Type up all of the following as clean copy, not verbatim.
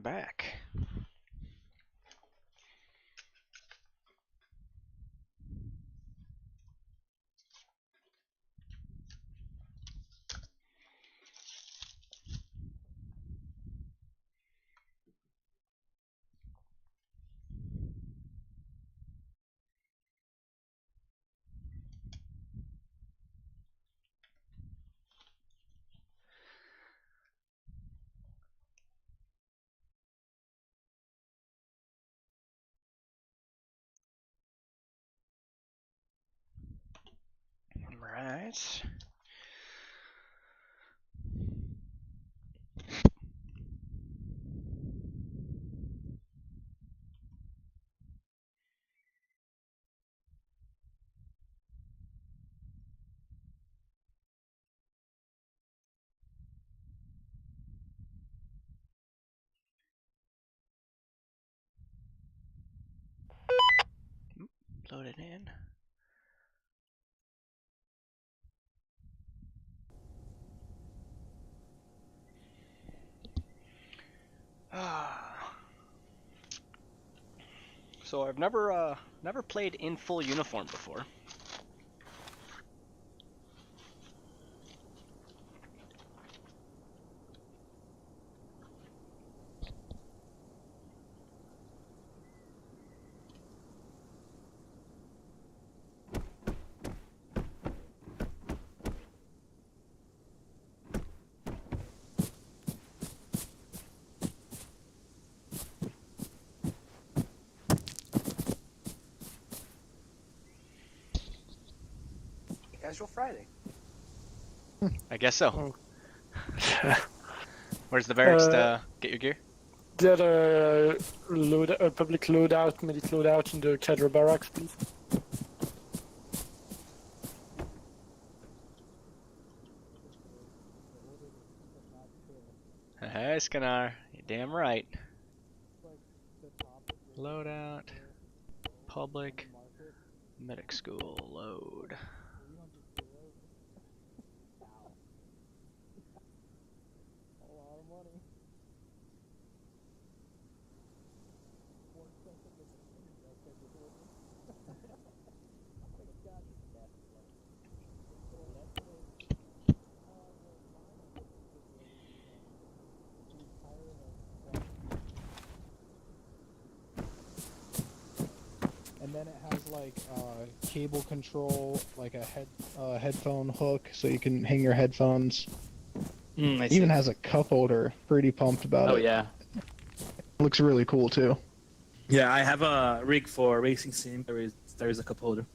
back. Right. Load it in. So I've never played in full uniform before. Casual Friday. I guess so. Oh. Where's the barracks to get your gear? The other public loadout, medic loadout in the cadre barracks, please. Hey, Skinar. You're damn right. Loadout. Public. Medic school. Load. And then it has like cable control, like a headphone hook, so you can hang your headphones. I see. Even has a cup holder. Pretty pumped about it. Oh yeah. Looks really cool too. Yeah, I have a rig for racing sim. There is a cup holder.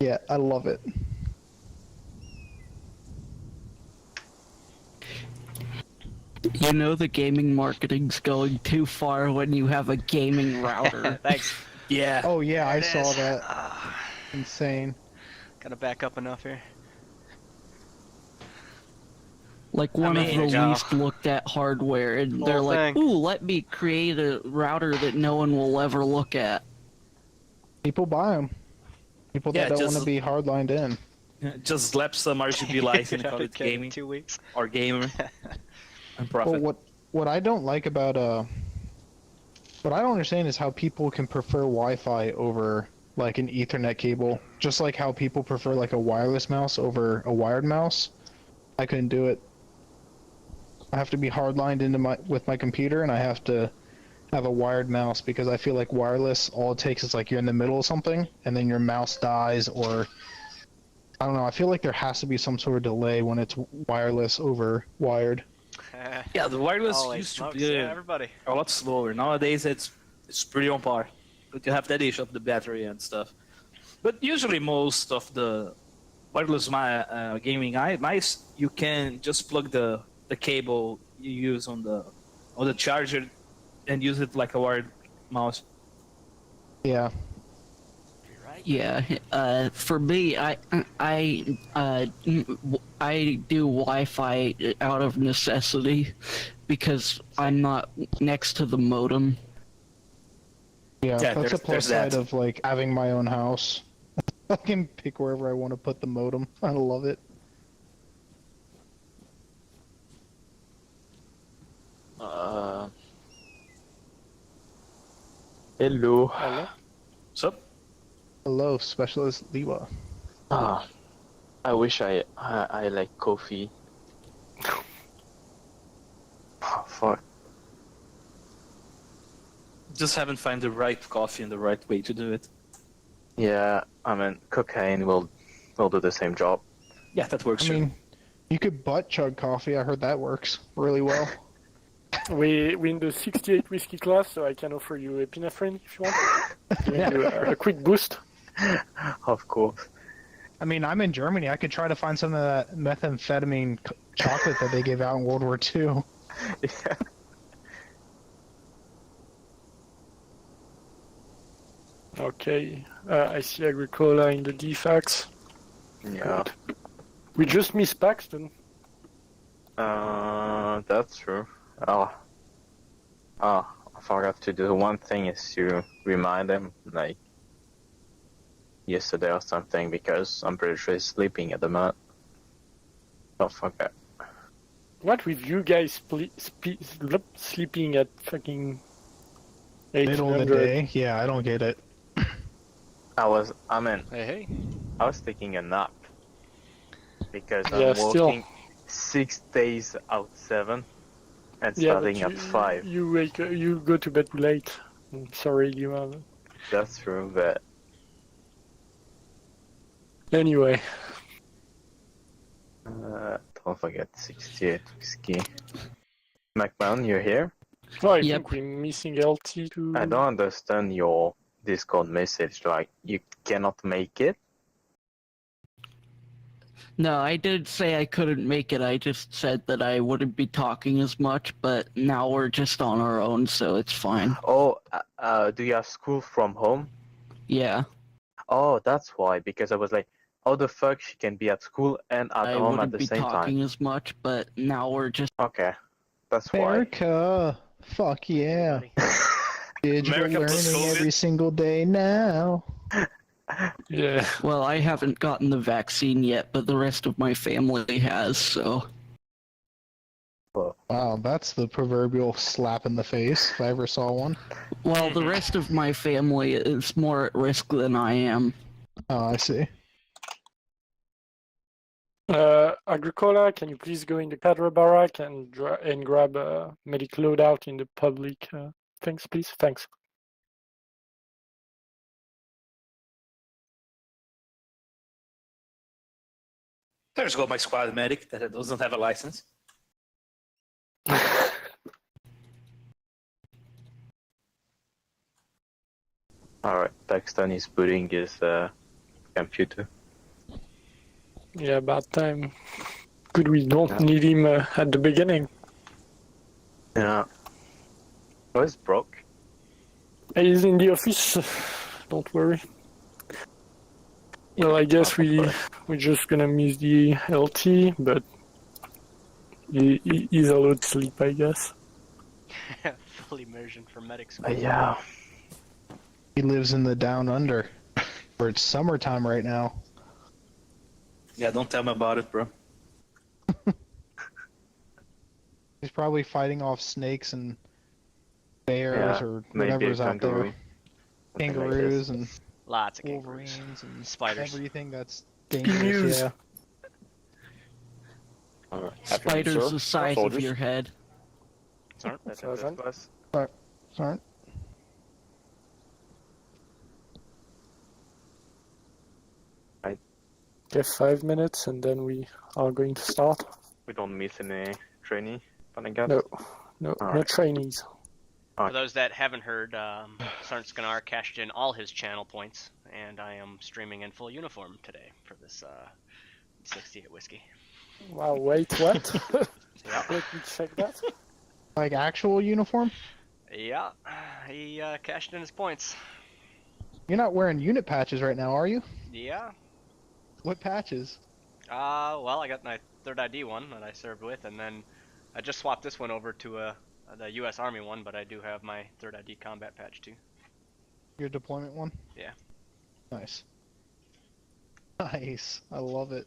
Yeah, I love it. You know the gaming marketing's going too far when you have a gaming router. Thanks. Yeah. Oh yeah, There I it saw is. that. Insane. Gotta back up enough here. Like one of There the you go. least looked at hardware, and Whole they're like, thing. ooh, let me create a router that no one will ever look at. People buy them. People Yeah, that don't just- want to be hardlined in. Just slap some RGB lights and Could call have it been in gaming 2 weeks. or gamer and Well, profit. what I don't like about what I don't understand is how people can prefer Wi-Fi over like an Ethernet cable. Just like how people prefer like a wireless mouse over a wired mouse. I couldn't do it. I have to be hardlined into with my computer, and I have to have a wired mouse because I feel like wireless, all it takes is like you're in the middle of something, and then your mouse dies, or I don't know. I feel like there has to be some sort of delay when it's wireless over wired. Yeah, the wireless Holy used to smokes, be yeah, everybody. a lot slower. Nowadays, it's pretty on par. But you have that issue of the battery and stuff. But usually, most of the wireless gaming mice, you can just plug the cable you use on the charger and use it like a wired mouse. Yeah. Yeah, for me, I do Wi-Fi out of necessity because I'm not next to the modem. Yeah, Yeah, that's a there's plus that. side of like having my own house. I can pick wherever I want to put the modem. I love it. Hello. Hello. What's up? Hello, Specialist Liwa. Ah, I wish I like coffee. Oh, fuck. Just haven't found the right coffee and the right way to do it. Yeah, I mean, cocaine will do the same job. Yeah, that works. I too. mean, you could butt chug coffee. I heard that works really well. We in the 68 whiskey class, so I can offer you epinephrine if you want. Giving you a quick boost. Of course. I mean, I'm in Germany. I could try to find some of that methamphetamine chocolate that they gave out in World War II. Yeah. Okay. I see Agricola in the defects. Yeah. We just missed Paxton. That's true. Oh, I forgot to do one thing is to remind him, like, yesterday or something, because I'm pretty sure he's sleeping at the moment. Oh, fuck that. What with you guys sleeping at fucking 800? Middle of the day? Yeah, I don't get it. I was Hey. I was taking a nap. Because Yeah, I'm still. working 6 days out 7 and Yeah, starting but at 5. you go to bed late. I'm sorry, you have. That's true, but Anyway, don't forget 68 whiskey. McMahon, you're here? oh, I Yep. think we're missing LT too. I don't understand your Discord message. Like, you cannot make it? No, I did say I couldn't make it. I just said that I wouldn't be talking as much, but now we're just on our own, so it's fine. Oh, do you have school from home? Yeah, Oh, that's why. Because I was like, how the fuck she can be at school and at I home at wouldn't the be same talking time? as much, but now we're just. Okay, that's why. America! Fuck yeah. Digital America plus learning COVID. every single day now. Yeah. Well, I haven't gotten the vaccine yet, but the rest of my family has, so. Wow, that's the proverbial slap in the face if I ever saw one. Well, the rest of my family is more at risk than I am. Oh, I see. Agricola, can you please go in the cadre barrack and grab a medic loadout in the public things, please? Thanks. There's go my squad medic that doesn't have a license. Alright, Paxton is booting his computer. Yeah, about time. Good, we don't Yeah. need him at the beginning. Yeah. Where's Brock? He's in the office. Don't worry. Well, I guess we're just gonna miss the LT, but he's allowed to sleep, I guess. Full immersion for medic school. Yeah. He lives in the down under, where it's summertime right now. Yeah, don't tell me about it, bro. He's probably fighting off snakes and bears Yeah, or maybe a whatever's out there. kangaroo. Something like Kangaroos this. and Lots of kangaroos. wolverines and Spiders. everything that's News. dangerous. Yeah. Alright. Spiders the size of your head. Sorry. Sergeant. Sorry. Okay, 5 minutes and then we are going to start. We don't miss any trainee, but I guess. No, no Alright. trainees. For those that haven't heard, Sergeant Skanar cashed in all his channel points, and I am streaming in full uniform today for this 68 whiskey. Wow, wait, what? Yeah. Let me check that. Like actual uniform? Yeah, he cashed in his points. You're not wearing unit patches right now, are you? Yeah. What patches? Well, I got my third ID one that I served with, and then I just swapped this one over to the U.S. Army one, but I do have my third ID combat patch too. Your deployment one? Yeah. Nice. Nice. I love it.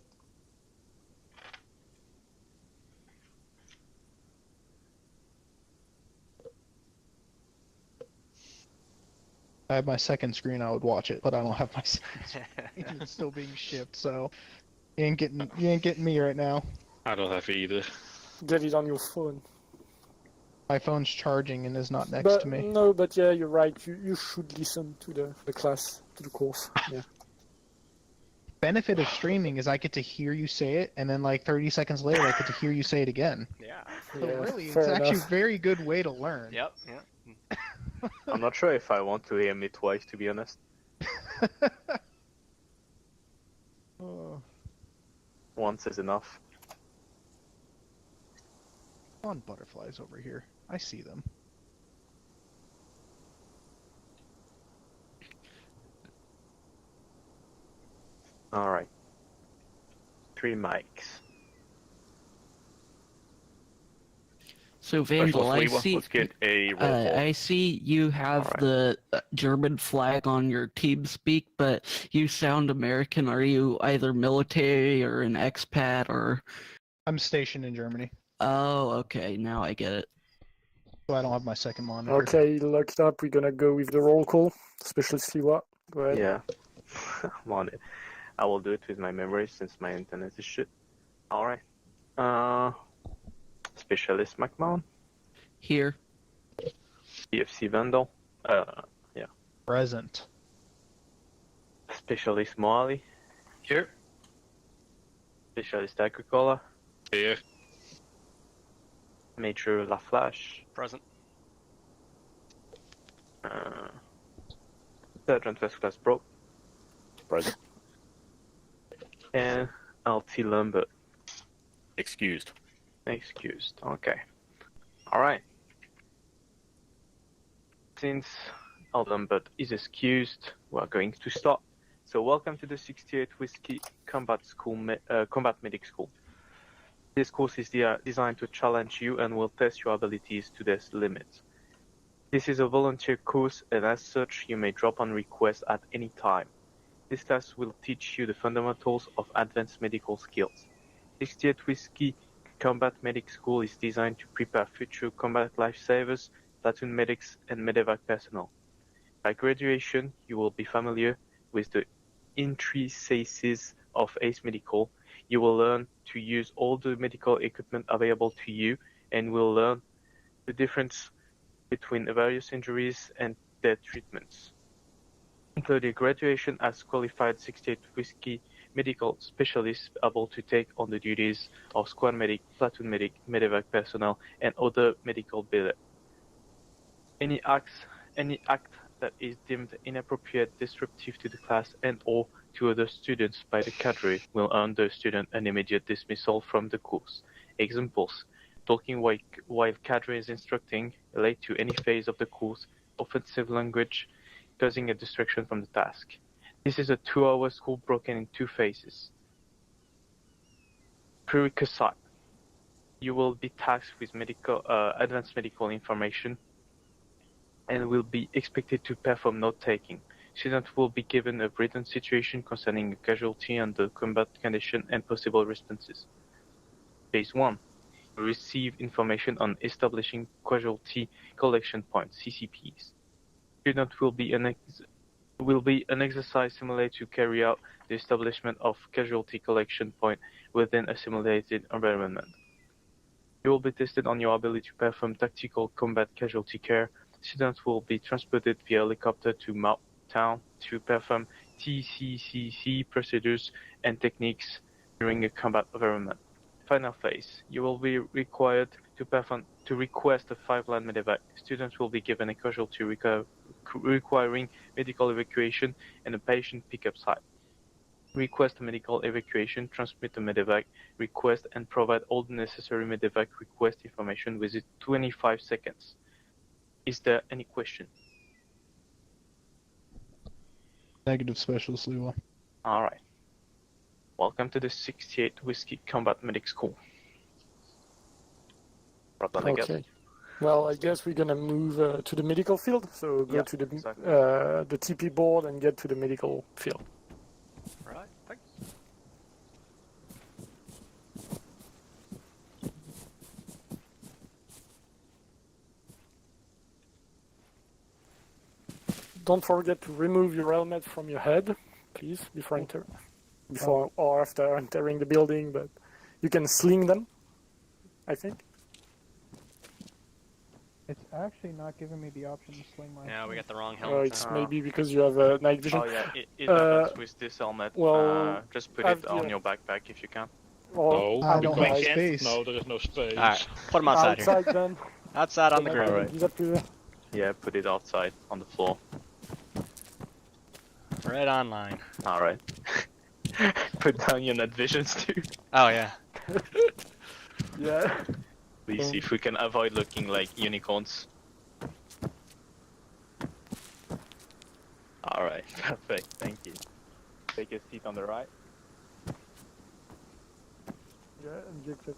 I have my second screen, I would watch it, but I don't have my second screen. It's still being shipped, so you ain't getting me right now. I don't have it either. Get it on your phone. My phone's charging and is not next But to me. no, but yeah, you're right. You should listen to the class, to the course. Yeah. Benefit of streaming is I get to hear you say it, and then like 30 seconds later, I get to hear you say it again. Yeah. So Yeah, really, it's fair actually a enough. very good way to learn. Yep. Yeah. I'm not sure if I want to hear me twice, to be honest. Oh, Once is enough. on butterflies over here. I see them. Alright. 3 mics. So Vandal, I Specialist see. Let's get a roll call. I see you have Alright. the German flag on your TeamSpeak, but you sound American. Are you either military or an expat or? I'm stationed in Germany, Oh, okay. Now I get it. so I don't have my second monitor. Okay, locked up. We're gonna go with the roll call. Specialist Siwa. Go ahead. Yeah. I'm on it. I will do it with my memory since my internet is shit. Alright. Specialist McMahon. Here. PFC Vandal. Present. Specialist Moali. Here. Specialist Agricola. Here. Major Laflash. Present. Sergeant First Class Bro. Present. And LT Lambert. Excused. Excused. Okay. Alright. Since LT Lambert is excused, we're going to start. So welcome to the 68 Whiskey Combat Medic School. This course is designed to challenge you and will test your abilities to their limits. This is a volunteer course, and as such, you may drop on request at any time. This class will teach you the fundamentals of advanced medical skills. 68 Whiskey Combat Medic School is designed to prepare future combat lifesavers, platoon medics, and medevac personnel. By graduation, you will be familiar with the intricacies of ACE Medical. You will learn to use all the medical equipment available to you, and will learn the difference between various injuries and their treatments. Including graduation as qualified 68 Whiskey medical specialists able to take on the duties of squad medic, platoon medic, medevac personnel, and other medical billet. Any act that is deemed inappropriate, disruptive to the class, and/or to other students by the cadre will earn the student an immediate dismissal from the course. Examples: talking while cadre is instructing, late to any phase of the course, offensive language, causing a distraction from the task. This is a 2-hour school broken in 2 phases. Prerequisite: you will be tasked with advanced medical information and will be expected to perform note-taking. Students will be given a written situation concerning a casualty and the combat condition and possible responses. Phase 1. You receive information on establishing casualty collection points, CCPs. Students will be an exercise simulated to carry out the establishment of casualty collection point within a simulated environment. You will be tested on your ability to perform tactical combat casualty care. Students will be transported via helicopter to Mount Town to perform TCCC procedures and techniques during a combat environment. Final phase. You will be required to request a 5-line medevac. Students will be given a casualty requiring medical evacuation and a patient pickup site. Request a medical evacuation, transmit a medevac request, and provide all the necessary medevac request information within 25 seconds. Is there any question? Negative, Specialist Lewa. Alright. Welcome to the 68 Whiskey Combat Medic School. Problem, I guess. Okay. Well, I guess we're gonna move to the medical field. So go Yeah, to the exactly. the TP board and get to the medical field. Right. Thanks. Don't forget to remove your helmet from your head, please, before or after entering the building. But you can sling them, I think. It's actually not giving me the option to sling my. Yeah, we got the wrong Oh, helmets. it's on. maybe because you have a night vision. Oh yeah, it happens with this helmet. well, Just put have it on the- your backpack if you can. Or I don't have outside. space. No, there is no space. Alright, put them outside here. Outside then. Outside on the Then I ground. can disappear. Yeah, put it outside on the floor. Right on line. Alright. Put down your night visions too. Oh, yeah. Yeah. Please see if we can avoid looking like unicorns. Alright, perfect, thank you. Take a seat on the right. Yeah, inject the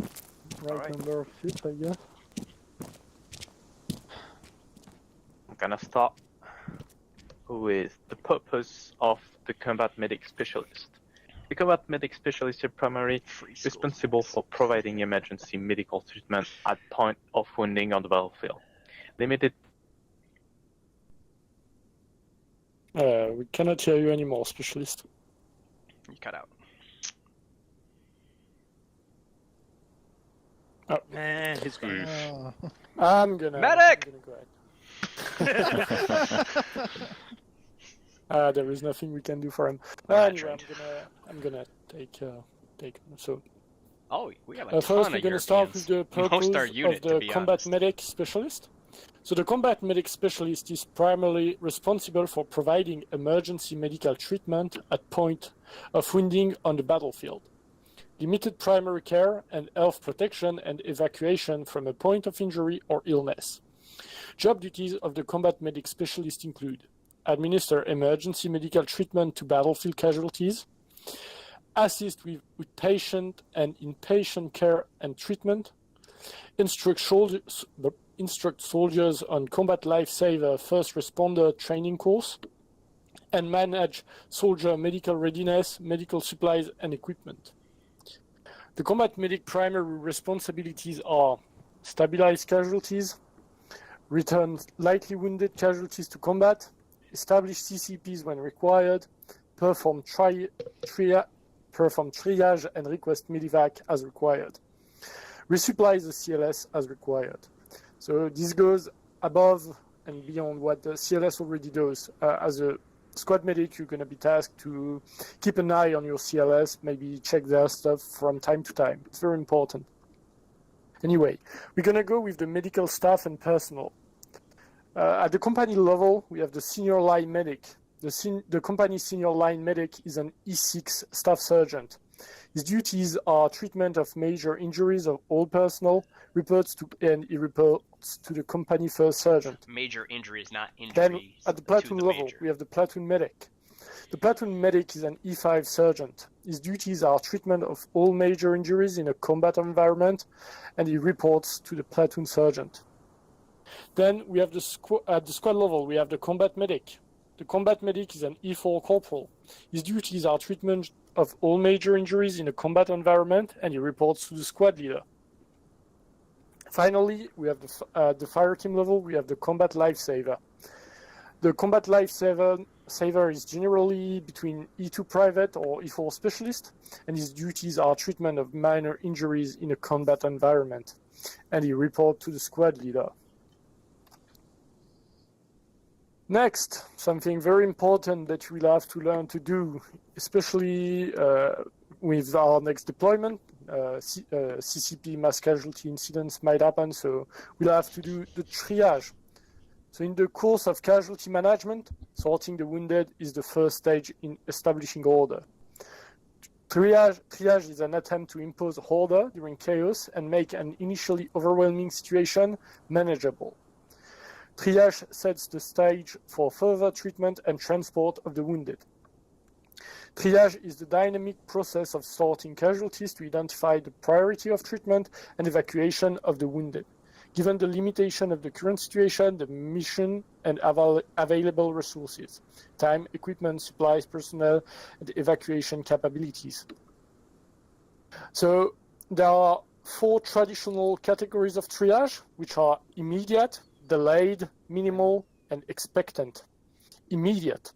right Alright. number of seats, I guess. I'm gonna start with the purpose of the combat medic specialist. The combat medic specialist is primarily responsible for providing emergency medical treatment at point of wounding on the battlefield. Limited. We cannot hear you anymore, specialist. You cut out. Oh. He's gone. I'm gonna. Medic! I'm gonna go ahead. There is nothing we can do for him. Alright, Anyway, trained. I'm gonna take him. So Oh, we have a first, ton we're of gonna start with the Europeans. purpose Most our unit, of to the be combat honest. medic specialist. So the combat medic specialist is primarily responsible for providing emergency medical treatment at point of wounding on the battlefield, limited primary care and health protection and evacuation from a point of injury or illness. Job duties of the combat medic specialist include administer emergency medical treatment to battlefield casualties, assist with patient and inpatient care and treatment, instruct soldiers on combat lifesaver first responder training course, and manage soldier medical readiness, medical supplies, and equipment. The combat medic primary responsibilities are stabilize casualties, return lightly wounded casualties to combat, establish CCPs when required, perform triage and request medevac as required, resupply the CLS as required. So this goes above and beyond what the CLS already does. As a squad medic, you're going to be tasked to keep an eye on your CLS, maybe check their stuff from time to time. It's very important. Anyway, we're going to go with the medical staff and personnel. At the company level, we have the senior line medic. The company senior line medic is an E6 staff sergeant. His duties are treatment of major injuries of all personnel, and he reports to the company first sergeant. Major injuries, not injuries. Then at the platoon to level, major. we have the platoon medic. The platoon medic is an E5 sergeant. His duties are treatment of all major injuries in a combat environment, and he reports to the platoon sergeant. Then we have at the squad level, we have the combat medic. The combat medic is an E4 corporal. His duties are treatment of all major injuries in a combat environment, and he reports to the squad leader. Finally, we have the fire team level, we have the combat lifesaver. The combat lifesaver is generally between E2 private or E4 specialist, and his duties are treatment of minor injuries in a combat environment, and he reports to the squad leader. Next, something very important that we'll have to learn to do, especially with our next deployment. CCP mass casualty incidents might happen, so we'll have to do the triage. So in the course of casualty management, sorting the wounded is the first stage in establishing order. Triage is an attempt to impose order during chaos and make an initially overwhelming situation manageable. Triage sets the stage for further treatment and transport of the wounded. Triage is the dynamic process of sorting casualties to identify the priority of treatment and evacuation of the wounded, given the limitation of the current situation, the mission, and available resources, time, equipment, supplies, personnel, and evacuation capabilities. So there are 4 traditional categories of triage, which are immediate, delayed, minimal, and expectant. immediate.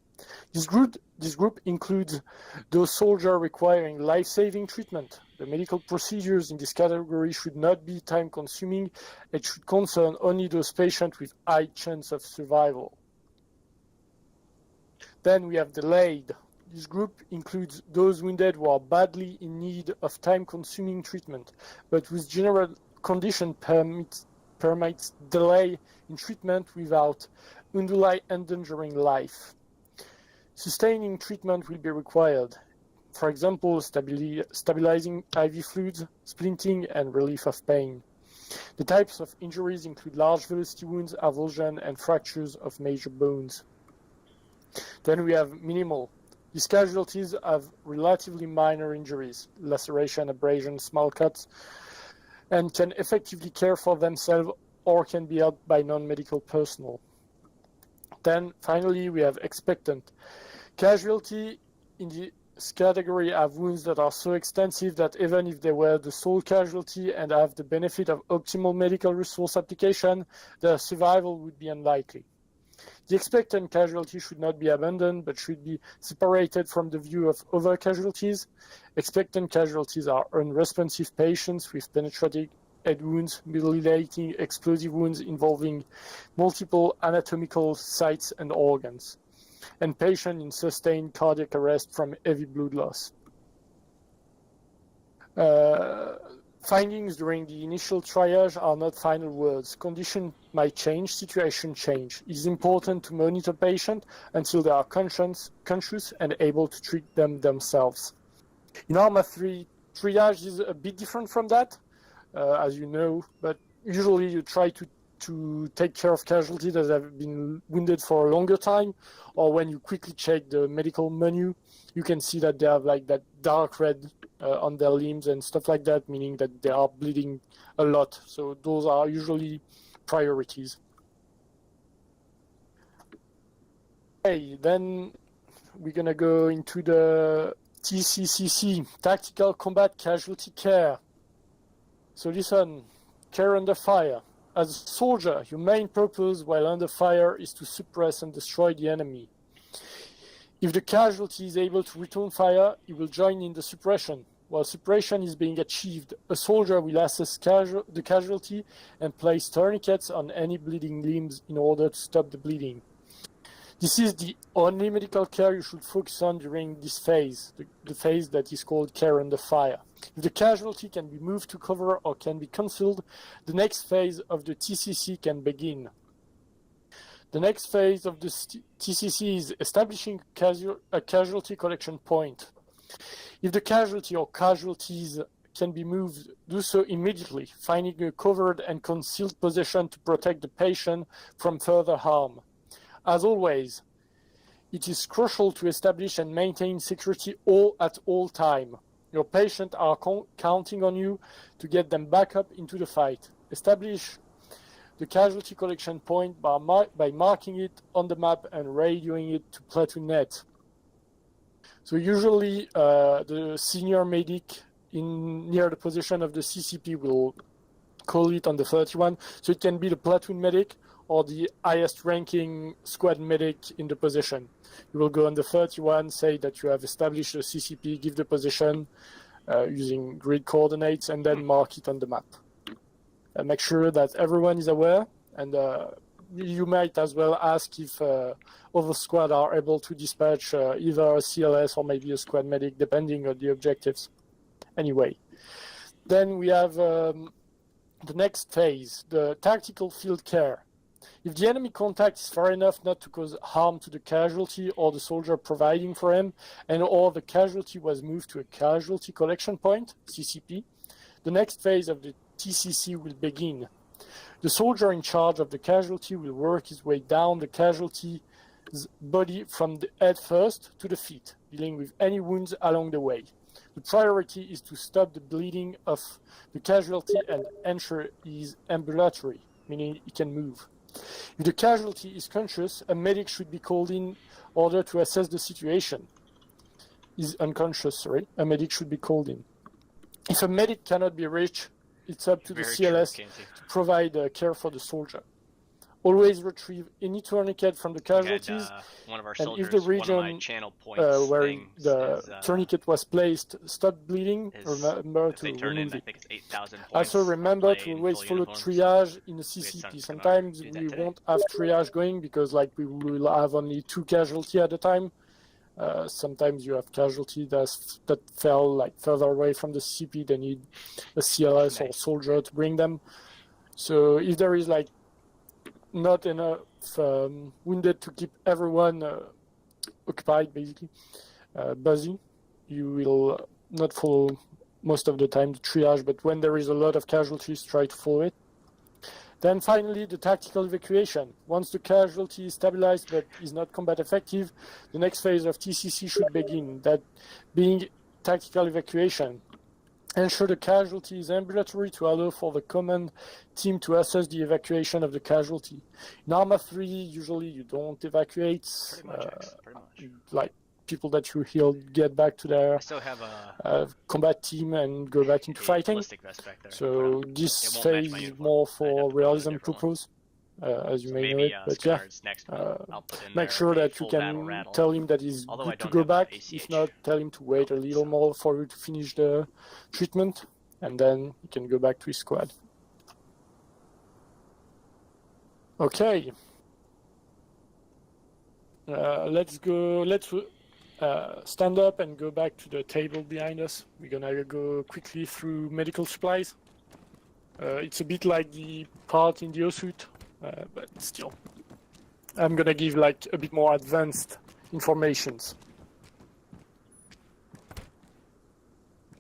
This group includes those soldiers requiring life-saving treatment. The medical procedures in this category should not be time-consuming and should concern only those patients with high chance of survival. Then we have delayed. This group includes those wounded who are badly in need of time-consuming treatment, but whose general condition permits delay in treatment without unduly endangering life. Sustaining treatment will be required. For example, stabilizing IV fluids, splinting, and relief of pain. The types of injuries include large velocity wounds, avulsion, and fractures of major bones. Then we have minimal. These casualties have relatively minor injuries, laceration, abrasion, small cuts, and can effectively care for themselves or can be helped by non-medical personnel. Then finally we have expectant. Casualty in this category have wounds that are so extensive that even if they were the sole casualty and have the benefit of optimal medical resource application, their survival would be unlikely. The expectant casualty should not be abandoned, but should be separated from the view of other casualties. Expectant casualties are unresponsive patients with penetrating head wounds, mutilating explosive wounds involving multiple anatomical sites and organs, and patients in sustained cardiac arrest from heavy blood loss. Findings during the initial triage are not final words. Condition might change, situation change. It is important to monitor patients until they are conscious and able to treat them themselves. In Arma 3, triage is a bit different from that, as you know, but usually you try to take care of casualties that have been wounded for a longer time, or when you quickly check the medical menu, you can see that they have like that dark red on their limbs and stuff like that, meaning that they are bleeding a lot. So those are usually priorities. Okay, then we're gonna go into the TCCC, Tactical Combat Casualty Care. So listen, care under fire. As a soldier, your main purpose while under fire is to suppress and destroy the enemy. If the casualty is able to return fire, he will join in the suppression. While suppression is being achieved, a soldier will assess the casualty and place tourniquets on any bleeding limbs in order to stop the bleeding. This is the only medical care you should focus on during this phase, the phase that is called care under fire. If the casualty can be moved to cover or can be concealed, the next phase of the TCC can begin. The next phase of the TCC is establishing a casualty collection point. If the casualty or casualties can be moved, do so immediately, finding a covered and concealed position to protect the patient from further harm. As always, it is crucial to establish and maintain security at all time. Your patients are counting on you to get them back up into the fight. Establish the casualty collection point by marking it on the map and radioing it to platoon net. So usually the senior medic near the position of the CCP will call it on the 31. So it can be the platoon medic or the highest ranking squad medic in the position. You will go on the 31, say that you have established the CCP, give the position using grid coordinates, and then mark it on the map. Make sure that everyone is aware, and you might as well ask if other squad are able to dispatch either a CLS or maybe a squad medic, depending on the objectives. Anyway, then we have the next phase, the tactical field care. If the enemy contact is far enough not to cause harm to the casualty or the soldier providing for him, and or the casualty was moved to a casualty collection point, CCP, the next phase of the TCC will begin. The soldier in charge of the casualty will work his way down the casualty's body from the head first to the feet, dealing with any wounds along the way. The priority is to stop the bleeding of the casualty and ensure he is ambulatory, meaning he can move. If the casualty is conscious, a medic should be called in order to assess the situation. Is unconscious, sorry, a medic should be called in. If a medic cannot be reached, it's up to the CLS to provide care for the soldier. Always retrieve any tourniquet from the We had, casualties. one of our And if soldiers, the one of my region channel points where things the is, tourniquet was placed stopped bleeding, is remember if they to turn in, remove I it. think it's 8,000 points. Also remember play to in always full follow uniforms. triage in the We had CCP. Sergeant Sometimes do that we today. won't have triage going because like we will have only 2 casualty at a time. Sometimes you have casualty that fell like further away from the CCP. They need a CLS or Nice. soldier to bring them. So if there is like not enough wounded to keep everyone occupied, basically busy, you will not follow most of the time the triage, but when there is a lot of casualties, try to follow it. Then finally, the tactical evacuation. Once the casualty is stabilized but is not combat effective, the next phase of TCC should begin, that being tactical evacuation. Ensure the casualty is ambulatory to allow for the command team to assess the evacuation of the casualty. In Arma 3, usually you don't evacuate. Pretty much, pretty much. Like people that you heal get back to I their still have a combat team and go back into fighting. ballistic vest back there. So It this won't match my phase is uniform. more I'd have for to put on a realism different one. purpose, as you So may know maybe it. But yeah, Scar's next one. I'll put in make there sure a that you full battle can rattle. tell him that he's Although I good to don't go have back. ACH. If not, tell him to wait a little more for you to finish the treatment, and then he can go back to his squad. Okay. Let's go. Let's stand up and go back to the table behind us. We're gonna go quickly through medical supplies. It's a bit like the part in the O-suit, but still. I'm gonna give like a bit more advanced informations.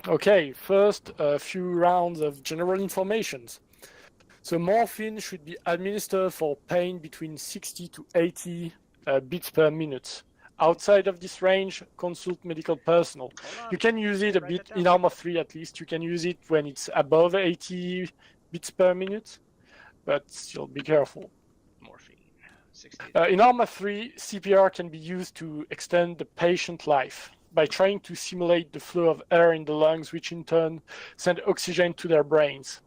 Okay, first a few rounds of general informations. So morphine should be administered for pain between 60 to 80 beats per minute. Outside of this range, consult medical personnel. You can use it a bit in Arma 3 at least. You can use it when it's above 80 beats per minute, but still be careful. Morphine. 60. In Arma 3, CPR can be used to extend the patient life by trying to simulate the flow of air in the lungs, which in turn send oxygen to their brains.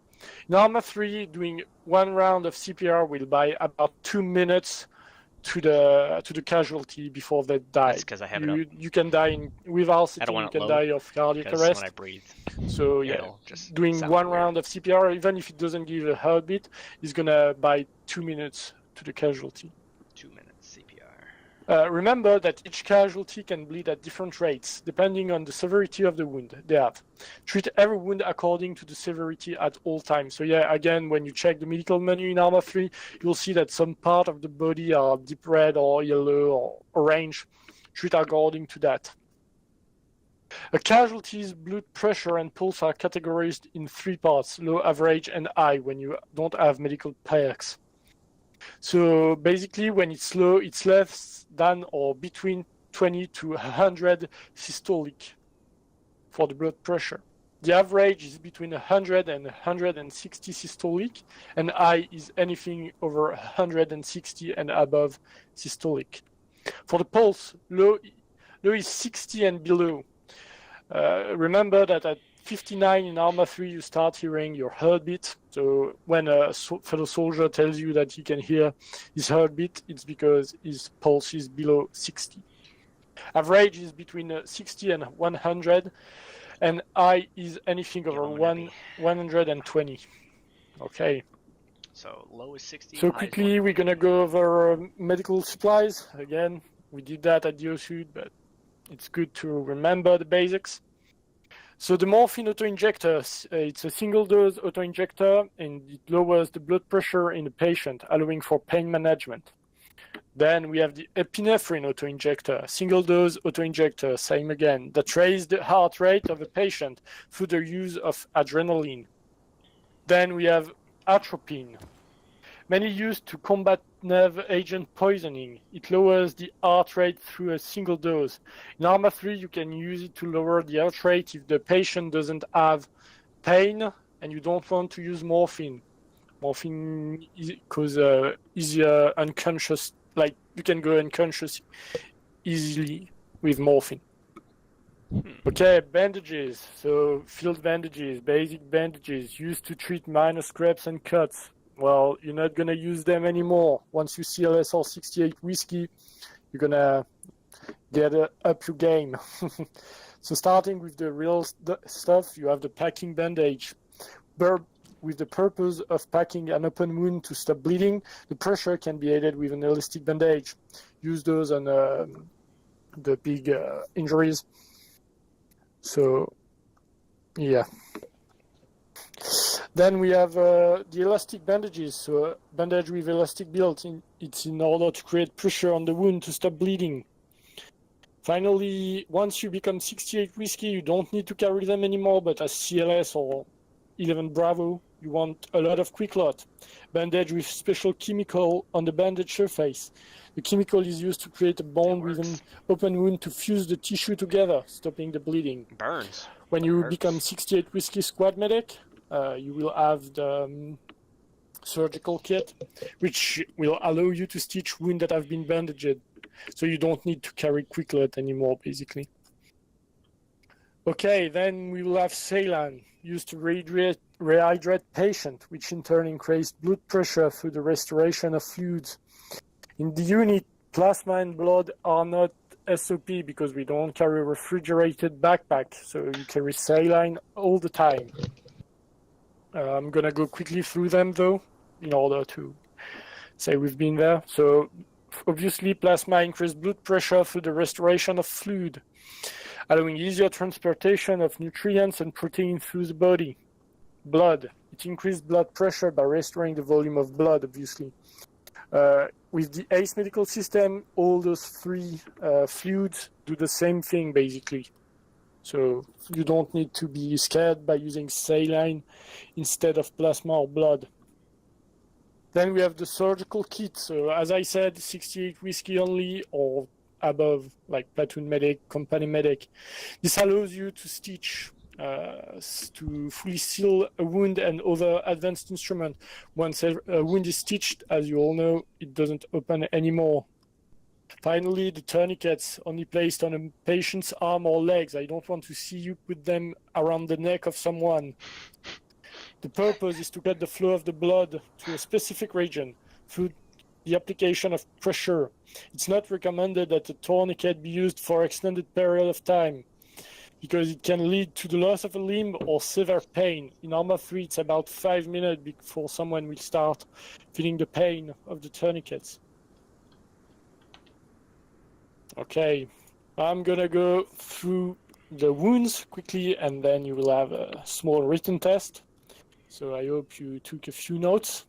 In Arma 3, doing 1 round of CPR will buy about 2 minutes to the casualty before they die. That's because I have it up. You can die without I sitting. don't You want can it die low, of cardiac because arrest. when I breathe, So yeah, it'll just doing sound 1 weird. round of CPR, even if it doesn't give a heartbeat, is gonna buy 2 minutes to the casualty. 2 minutes CPR. Remember that each casualty can bleed at different rates, depending on the severity of the wound they have. Treat every wound according to the severity at all times. So yeah, again, when you check the medical menu in Arma 3, you'll see that some part of the body are deep red or yellow or orange. Treat according to that. A casualty's blood pressure and pulse are categorized in 3 parts, low, average, and high, when you don't have medical perks. So basically, when it's low, it's less than or between 20 to 100 systolic for the blood pressure. The average is between 100 and 160 systolic, and high is anything over 160 and above systolic. For the pulse, low is 60 and below. Remember that at 59 in Arma 3, you start hearing your heartbeat. So when a fellow soldier tells you that he can hear his heartbeat, it's because his pulse is below 60. Average is between 60 and 100, and high is anything over 120. Okay. So low is 60. So high is quickly, we're gonna go over medical supplies. Again, we did that at the O-suit, but it's good to remember the basics. So the morphine auto-injector, it's a single-dose auto-injector, and it lowers the blood pressure in the patient, allowing for pain management. Then we have the epinephrine auto-injector, single-dose auto-injector, same again, that raises the heart rate of the patient through the use of adrenaline. Then we have atropine, many used to combat nerve agent poisoning. It lowers the heart rate through a single dose. In Arma 3, you can use it to lower the heart rate if the patient doesn't have pain and you don't want to use morphine. Morphine causes easier unconscious, like you can go unconscious easily with morphine. Okay, bandages. So field bandages, basic bandages used to treat minor scrapes and cuts. well, you're not going to use them anymore. Once you CLS or 68 whiskey, you're going to get up your game. So starting with the real stuff, you have the packing bandage. With the purpose of packing an open wound to stop bleeding, the pressure can be aided with an elastic bandage. Use those on the big injuries. So, yeah. Then we have the elastic bandages. So a bandage with elastic built in. It's in order to create pressure on the wound to stop bleeding. Finally, once you become 68 whiskey, you don't need to carry them anymore, but as CLS or 11 Bravo, you want a lot of quick lot. Bandage with special chemical on the bandage surface. The chemical is used to create a bond with an open wound to fuse the tissue together, stopping the bleeding. Burns. When you become 68 whiskey squad medic, you will have the surgical kit, which will allow you to stitch wounds that have been bandaged. So you don't need to carry quicklet anymore, basically. Okay, then we will have saline, used to rehydrate patient, which in turn increase blood pressure through the restoration of fluids. In the unit, plasma and blood are not SOP because we don't carry a refrigerated backpack, so you carry saline all the time. I'm gonna go quickly through them though, in order to say we've been there. So obviously plasma increases blood pressure through the restoration of fluid, allowing easier transportation of nutrients and protein through the body. Blood, it increases blood pressure by restoring the volume of blood, obviously. With the ACE medical system, all those three fluids do the same thing, basically. So you don't need to be scared by using saline instead of plasma or blood. Then we have the surgical kit. So as I said, 68 whiskey only or above, like platoon medic, company medic. This allows you to stitch, to fully seal a wound and other advanced instrument. Once a wound is stitched, as you all know, it doesn't open anymore. Finally, the tourniquets only placed on a patient's arm or legs. I don't want to see you put them around the neck of someone. The purpose is to get the flow of the blood to a specific region through the application of pressure. It's not recommended that a tourniquet be used for extended period of time because it can lead to the loss of a limb or severe pain. In Arma 3, it's about 5 minutes before someone will start feeling the pain of the tourniquets. Okay, I'm gonna go through the wounds quickly and then you will have a small written test. So I hope you took a few notes.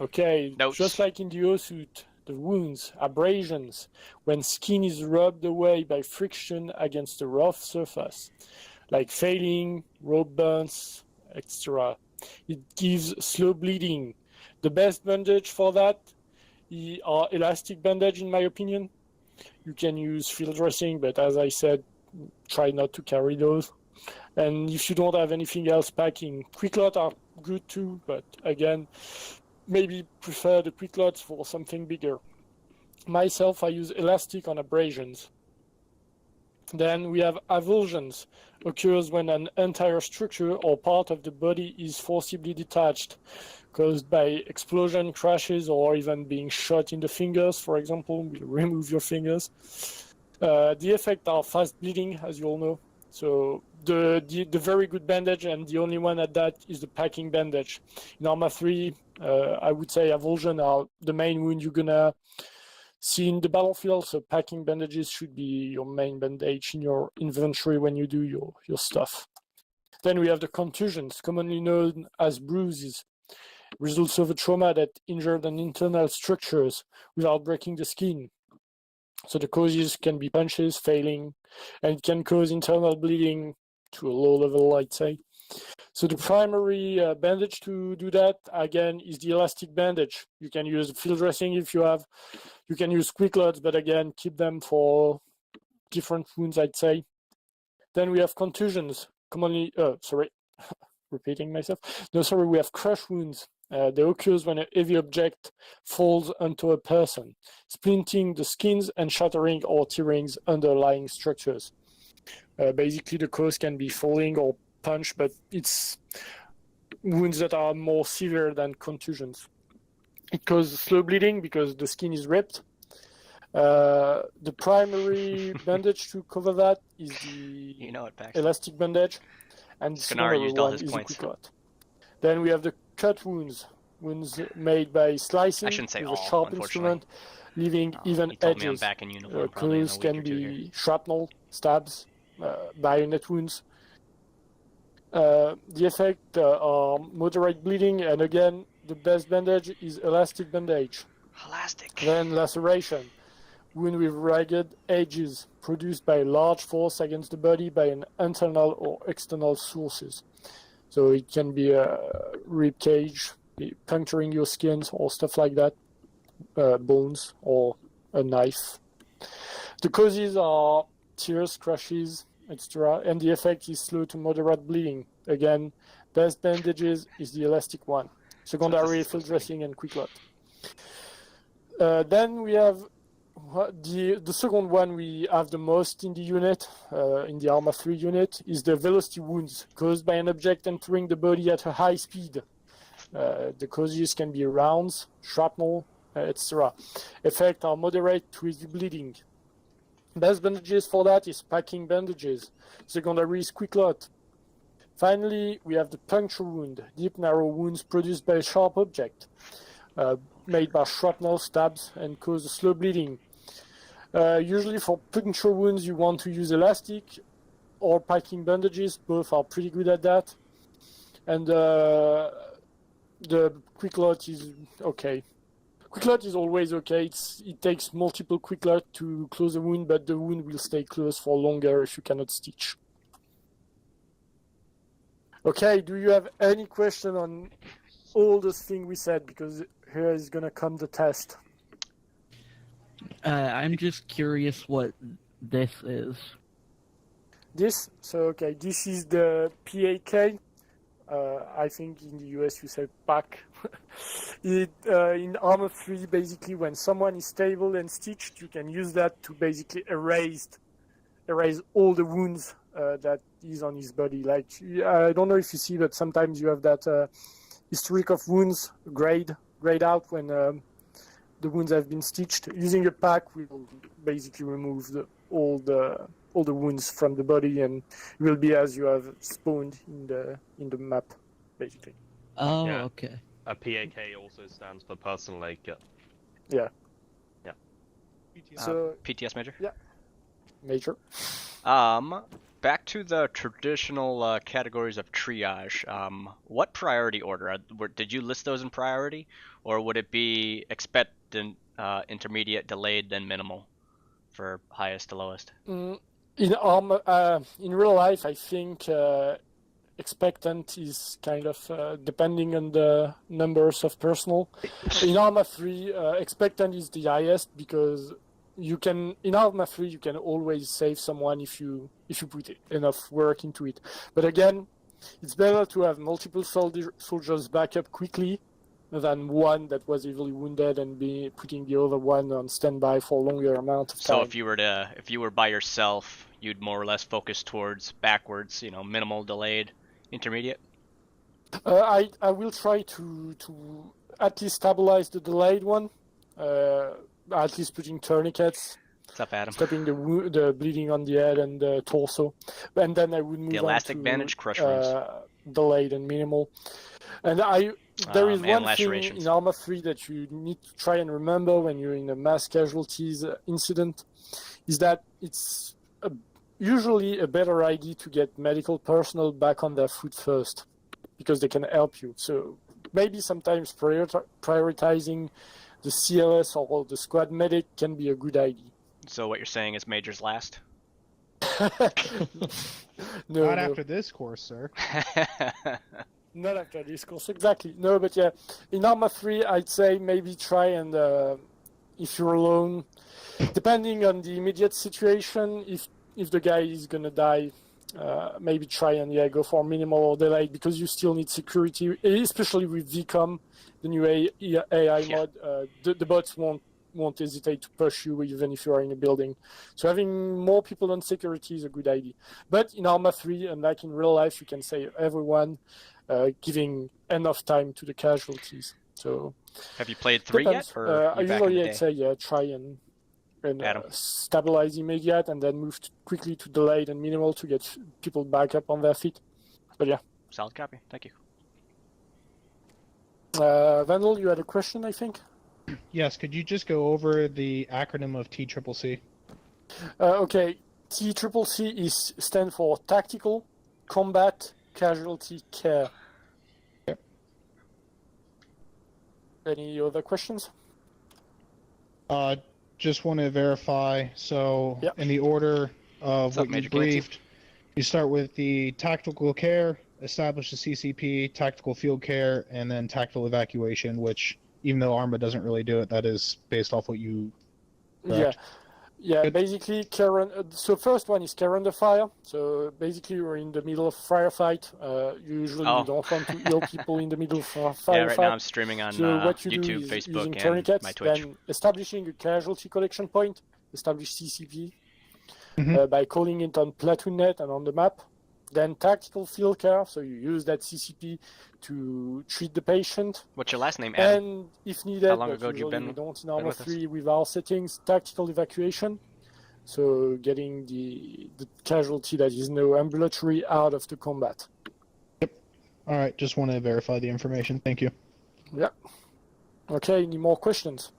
Okay, Notes. Just like in the O-suit, the wounds, abrasions, when skin is rubbed away by friction against a rough surface, like failing, rope burns, etc. It gives slow bleeding. The best bandage for that are elastic bandage, in my opinion. You can use field dressing, but as I said, try not to carry those. And if you don't have anything else packing, quick lot are good too, but again, maybe prefer the quick lots for something bigger. Myself, I use elastic on abrasions. Then we have avulsions, occurs when an entire structure or part of the body is forcibly detached, caused by explosion, crashes, or even being shot in the fingers, for example. We'll remove your fingers. The effects are fast bleeding, as you all know. So the very good bandage, and the only one at that, is the packing bandage. In Arma 3, I would say avulsion are the main wound you're gonna see in the battlefield, so packing bandages should be your main bandage in your inventory when you do your stuff. Then we have the contusions, commonly known as bruises, results of a trauma that injured an internal structures without breaking the skin. So the causes can be punches, failing, and it can cause internal bleeding to a low level, I'd say. So the primary bandage to do that, again, is the elastic bandage. You can use field dressing if you have. You can use quick lots, but again, keep them for different wounds, I'd say. Then we have contusions, commonly, repeating myself. No, sorry, we have crush wounds. They occur when a heavy object falls onto a person, splinting the skins and shattering or tearing underlying structures. Basically, the cause can be falling or punch, but it's wounds that are more severe than contusions. It causes slow bleeding because the skin is ripped. The primary bandage to cover that is the You know it, Paxton. elastic bandage, and the Scanar secondary used all one his is a points. quick-clot. Then we have the cut wounds made by slicing I shouldn't say with all, a sharp unfortunately. instrument, leaving even He told me I'm edges. back in uniform probably in a Cause week can or two here. be shrapnel, stabs, bayonet wounds. The effect are moderate bleeding, and again, the best bandage is elastic bandage. Elastic. Then laceration, wound with ragged edges, produced by large force against the body by an internal or external sources. So it can be a rib cage, puncturing your skins or stuff like that, bones or a knife. The causes are tears, crashes, etc., and the effect is slow to moderate bleeding. Again, best bandages is the elastic one. Secondary field dressing and quick-clot. Then we have the second one we have the most in the unit, in the Arma 3 unit, is the velocity wounds caused by an object entering the body at a high speed. The causes can be rounds, shrapnel, etc. Effect are moderate to easy bleeding. Best bandages for that is packing bandages. Secondary is quick-clot. Finally, we have the puncture wound, deep narrow wounds produced by a sharp object, made by shrapnel, stabs, and cause slow bleeding. Usually for puncture wounds, you want to use elastic or packing bandages. Both are pretty good at that. And the quick-clot is okay. Quick-clot is always okay. It takes multiple quick-clot to close a wound, but the wound will stay closed for longer if you cannot stitch. Okay, do you have any question on all those things we said? Because here is going to come the test. I'm just curious what this is. This is the PAK. I think in the US you say PAK. In Arma 3, basically, when someone is stable and stitched, you can use that to basically erase all the wounds that is on his body. Like, I don't know if you see, but sometimes you have that historic of wounds grayed out when the wounds have been stitched. Using a pack will basically remove all the wounds from the body, and it will be as you have spawned in the map, basically. Oh, Yeah. okay. A PAK also stands for personal aid kit. Yeah. Yeah. So PTS major. major. Back to the traditional categories of triage. What priority order? Did you list those in priority, or would it be expectant, intermediate, delayed, then minimal, for highest to lowest? In real life, I think expectant is kind of depending on the numbers of personnel. In Arma 3, expectant is the highest because in Arma 3 you can always save someone if you put enough work into it. But again, it's better to have multiple soldiers back up quickly than one that was heavily wounded and be putting the other one on standby for a longer amount of time. So if you were by yourself, you'd more or less focus towards backwards, minimal, delayed, intermediate. I will try to at least stabilize the delayed one. At least putting tourniquets, What's up, Adam? stopping the bleeding on the head and the torso, and then I would move The elastic on to bandage, crush wounds. Delayed and minimal. And there is And one thing lacerations. in Arma 3 that you need to try and remember when you're in a mass casualties incident, is that it's usually a better idea to get medical personnel back on their foot first, because they can help you. So maybe sometimes prioritizing the CLS or the squad medic can be a good idea. So what you're saying is majors last? No, Not after this course, sir. not after this course, exactly. No, but yeah, in Arma 3, I'd say maybe try and, if you're alone, depending on the immediate situation, if the guy is gonna die, maybe try and go for minimal or delayed, because you still need security, especially with VCOM, the new AI mod. The bots won't won't hesitate to push you even if you are in a building. So having more people on security is a good idea. But in Arma 3, unlike in real life, you can save everyone, giving enough time to the casualties. So Have you played 3 depends. yet, or I you back in the usually day? I'd say try and Adam. stabilize immediate and then move quickly to delayed and minimal to get people back up on their feet. But yeah. Solid copy. Thank you. Vandal, you had a question, I think? Yes, could you just go over the acronym of TCCC? Okay, TCCC stands for Tactical Combat Casualty Care. Yep. Any other questions? Just want to verify. So, Yep. in the order of What's up, what you Major Gansey? briefed, you start with the tactical care, establish the CCP, tactical field care, and then tactical evacuation, which, even though ARMA doesn't really do it, that is based off what you. Correct? Yeah. Good. Basically, so first one is care under fire. So basically, you're in the middle of a firefight. Usually, Oh. you don't want to heal people in the middle of a firefight. Yeah, right now I'm streaming on So what you YouTube, do is Facebook, using and tourniquets, my Twitch. then establishing a casualty collection point, establish CCP Mhm. by calling it on platoon net and on the map. Then tactical field care, so you use that CCP to treat the patient. What's your last name, Adam? And if needed, How long but ago have you usually been we don't in Arma with us? 3 with our settings, tactical evacuation. So getting the casualty that is no ambulatory out of the combat. All right, just want to verify the information. Thank you. Yeah. Okay, any more questions?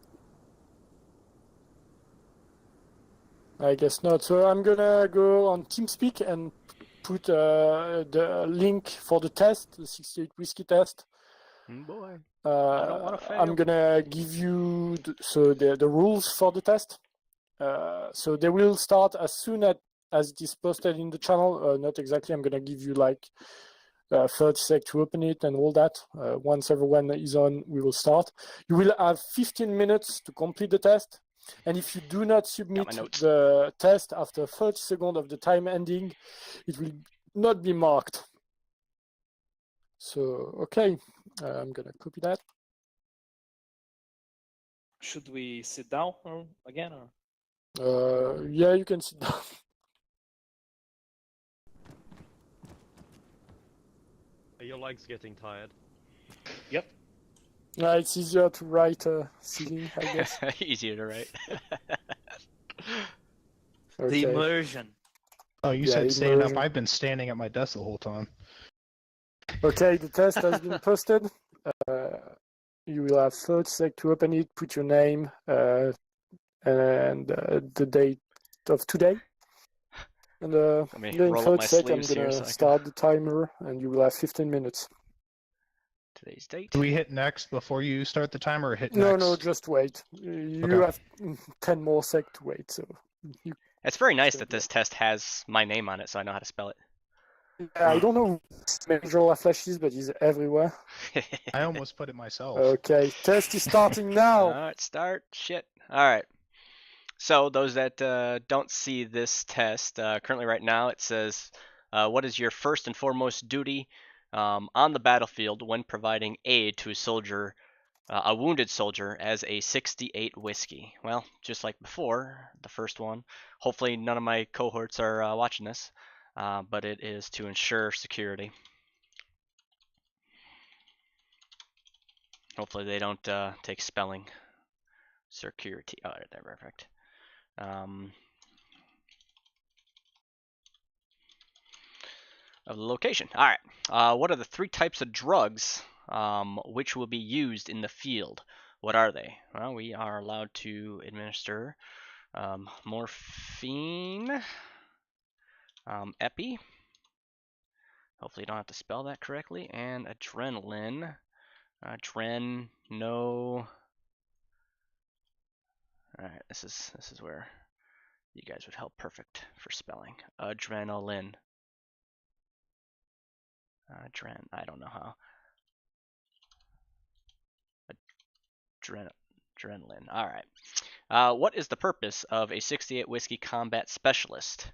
I guess not. So I'm gonna go on TeamSpeak and put the link for the test, the 68 whiskey test. Boy. I don't wanna fail. I'm gonna give you the rules for the test. So they will start as soon as it is posted in the channel. Not exactly. I'm gonna give you like 30 sec to open it and all that. Once everyone is on, we will start. You will have 15 minutes to complete the test. And if you do not submit the test after 30 seconds of the time ending, it will not be marked. So, okay, I'm gonna copy that. Should we sit down again? Or? Yeah, you can sit down. Are your legs getting tired? Yep. It's easier to write sitting, I guess. Easier to write. Okay. The immersion. Oh, you Yeah, said stand up. immersion. I've been standing at my desk the whole time. Okay, the test has been posted. You will have 30 sec to open it, put your name and the date of today. And Let me in roll up 30 my sec, I'm sleeves here gonna so I can... start the timer, and you will have 15 minutes. Today's date. Do we hit next before you start the timer, or hit No, next? no, just wait. You Okay. have 10 more sec to wait, so... It's very nice that this test has my name on it, so I know how to spell it. Yeah, I don't know what Major Flash is, but he's everywhere. I almost put it myself. Okay, test is starting now. Alright, start. Shit. Alright. So, those that don't see this test, currently right now it says, what is your first and foremost duty on the battlefield when providing aid to a soldier, a wounded soldier, as a 68 whiskey? Well, just like before, the first one. Hopefully none of my cohorts are watching this, but it is to ensure security. Hopefully they don't take spelling. Security. Oh, they're perfect. Of the location. All right. What are the 3 types of drugs which will be used in the field? What are they? Well, we are allowed to administer morphine, epi. Hopefully, you don't have to spell that correctly. And adrenaline. No. All right. This is where you guys would help perfect for spelling. Adrenaline. I don't know how. Adrenaline. All right. What is the purpose of a 68 whiskey combat specialist?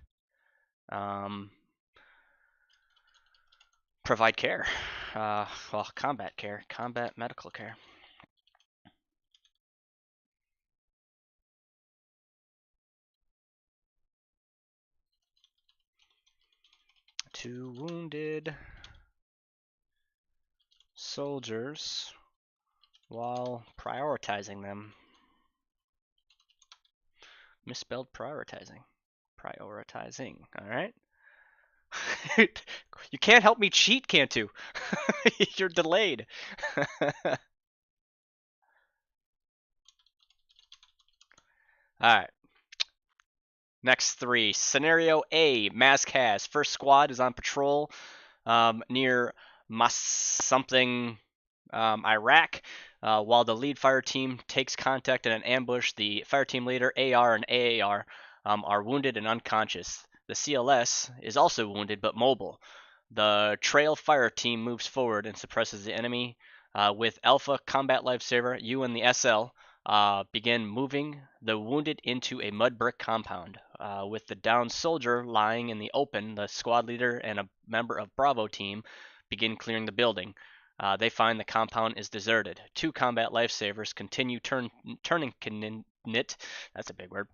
Provide care. Well, combat care, combat medical care. 2 wounded soldiers while prioritizing them. Misspelled prioritizing. Prioritizing, alright? You can't help me cheat, can't you? You're delayed. Alright. Next 3. Scenario A, Mask has. First squad is on patrol near something Iraq. While the lead fire team takes contact in an ambush, the fire team leader, AR and AAR, are wounded and unconscious. The CLS is also wounded but mobile. The trail fire team moves forward and suppresses the enemy. With Alpha Combat Lifesaver, you and the SL begin moving the wounded into a mud brick compound. With the downed soldier lying in the open, the squad leader and a member of Bravo team begin clearing the building. They find the compound is deserted. 2 combat lifesavers continue turning knit, that's a big word,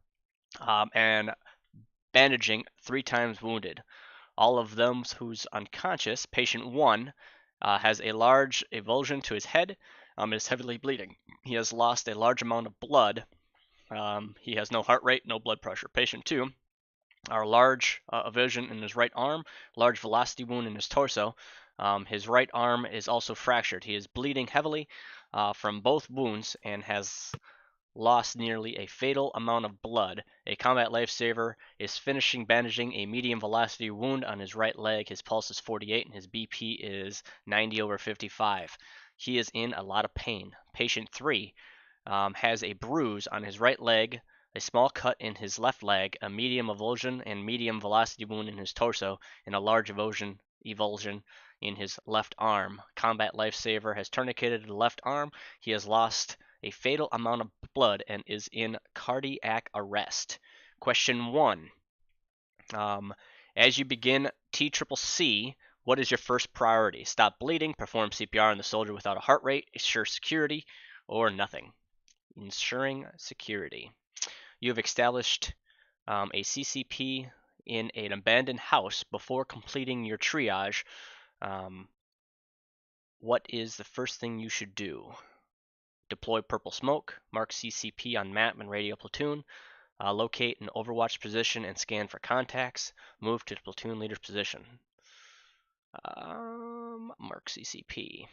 and bandaging 3 times wounded. All of them who's unconscious. Patient 1 has a large avulsion to his head, is heavily bleeding. He has lost a large amount of blood. He has no heart rate, no blood pressure. Patient 2, our large avulsion in his right arm, large velocity wound in his torso. His right arm is also fractured. He is bleeding heavily from both wounds and has lost nearly a fatal amount of blood. A combat lifesaver is finishing bandaging a medium velocity wound on his right leg. His pulse is 48 and his BP is 90/55. He is in a lot of pain. Patient 3 has a bruise on his right leg, a small cut in his left leg, a medium avulsion and medium velocity wound in his torso, and a large avulsion in his left arm. Combat lifesaver has tourniqueted the left arm. He has lost a fatal amount of blood and is in cardiac arrest. Question 1. As you begin TCCC, what is your first priority? Stop bleeding, perform CPR on the soldier without a heart rate, ensure security, or nothing? Ensuring security. You have established a CCP in an abandoned house before completing your triage. What is the first thing you should do? Deploy purple smoke, mark CCP on map and radio platoon, locate an overwatch position and scan for contacts, move to the platoon leader's position. Mark CCP.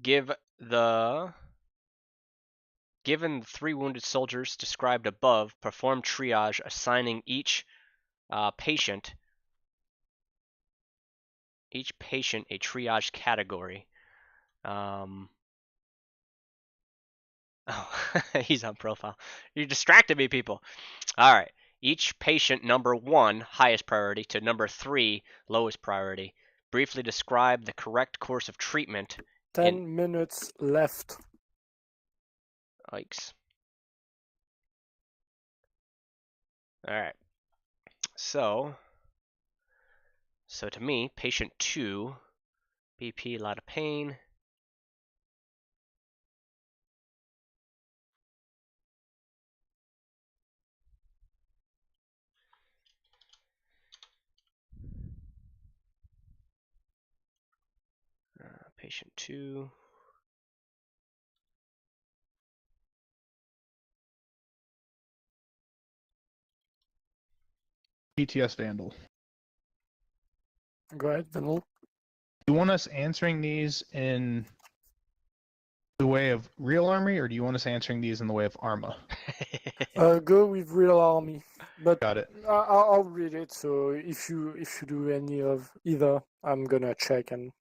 Given the 3 wounded soldiers described above, perform triage, assigning each patient a triage category. Oh, he's on profile. You distracted me, people. All right. Each patient, number 1, highest priority, to number 3, lowest priority. Briefly describe the correct course of treatment. 10 minutes left. Yikes. All right. So to me, patient 2, BP, a lot of pain. Patient 2. PTS Vandal. Go ahead, Vandal. Do you want us answering these in the way of real army, or do you want us answering these in the way of Arma? Go with real army, but Got it. I'll read it. So if you do any of either, I'm gonna check and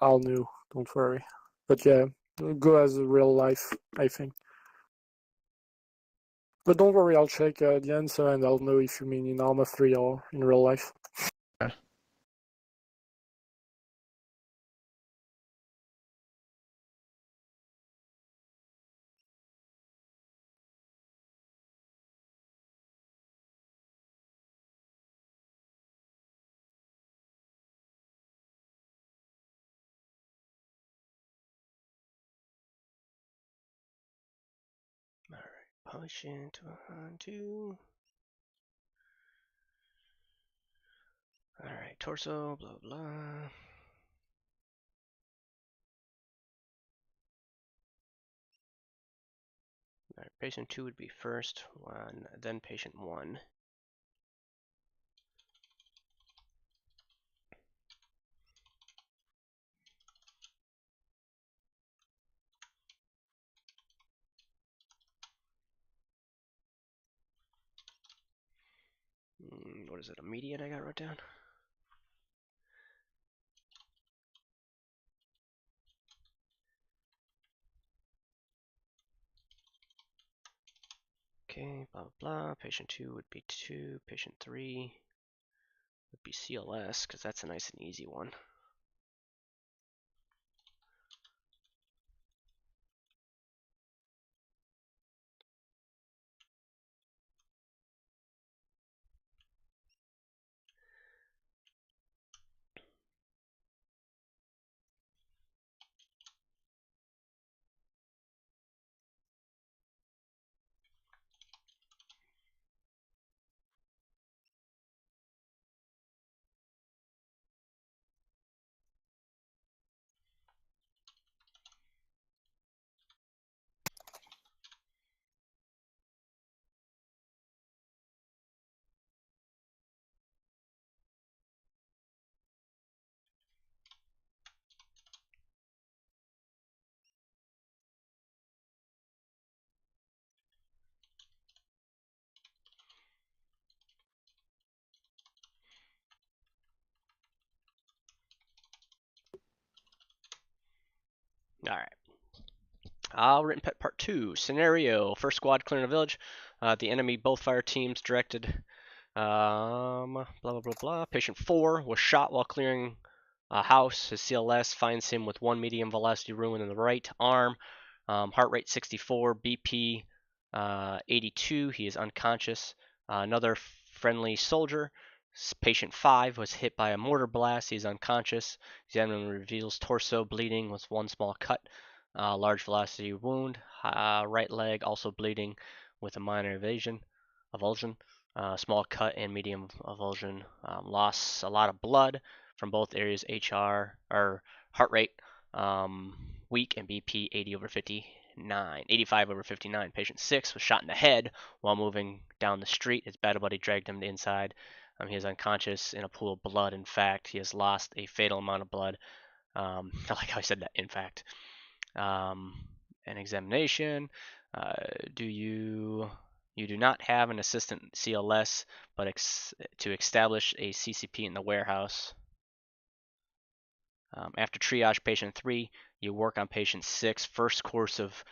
I'll know. Don't worry. But yeah, go as a real life, I think. But don't worry, I'll check the answer and I'll know if you mean in Arma 3 or in real life. Okay. All right. Patient 1, 2. Alright, torso, blah blah. Alright, patient 2 would be first, then patient 1. What is it, immediate I got wrote down? Okay, blah blah. Patient 2 would be 2. Patient 3 would be CLS, because that's a nice and easy one. Alright. Written pet part 2. Scenario. First squad clearing a village. The enemy, both fire teams directed. Blah, blah, blah, blah. Patient 4 was shot while clearing a house. His CLS finds him with 1 medium velocity wound in the right arm. Heart rate 64, BP 82. He is unconscious. Another friendly soldier. Patient 5 was hit by a mortar blast. He's unconscious. Examiner reveals torso bleeding with 1 small cut. Large velocity wound. Right leg also bleeding with a minor avulsion. Small cut and medium avulsion. Lost a lot of blood from both areas. HR or heart rate weak and BP 85 over 59. Patient 6 was shot in the head while moving down the street. His battle buddy dragged him to inside. He is unconscious in a pool of blood. In fact, he has lost a fatal amount of blood. I like how I said that. In fact, an examination. You do not have an assistant CLS, but to establish a CCP in the warehouse. After triage patient 3, you work on patient 6. First course of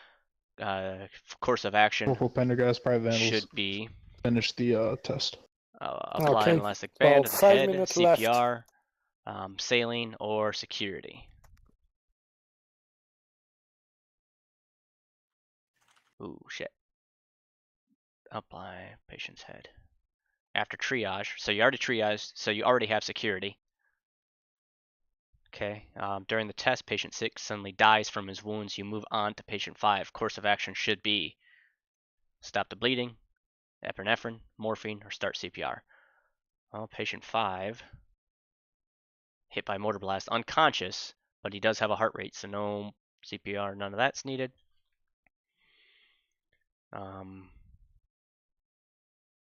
action Corporal Pendergast, Private Vandals. should be Finish the test. apply an Okay. elastic Well, band to the 5 head, minutes left. CPR, saline, or security. Ooh, shit. Apply patient's head. After triage, so you already triaged, so you already have security. Okay. During the test, patient 6 suddenly dies from his wounds. You move on to patient 5. Course of action should be stop the bleeding, epinephrine, morphine, or start CPR. Well, patient 5 hit by mortar blast, unconscious, but he does have a heart rate, so no CPR, none of that's needed.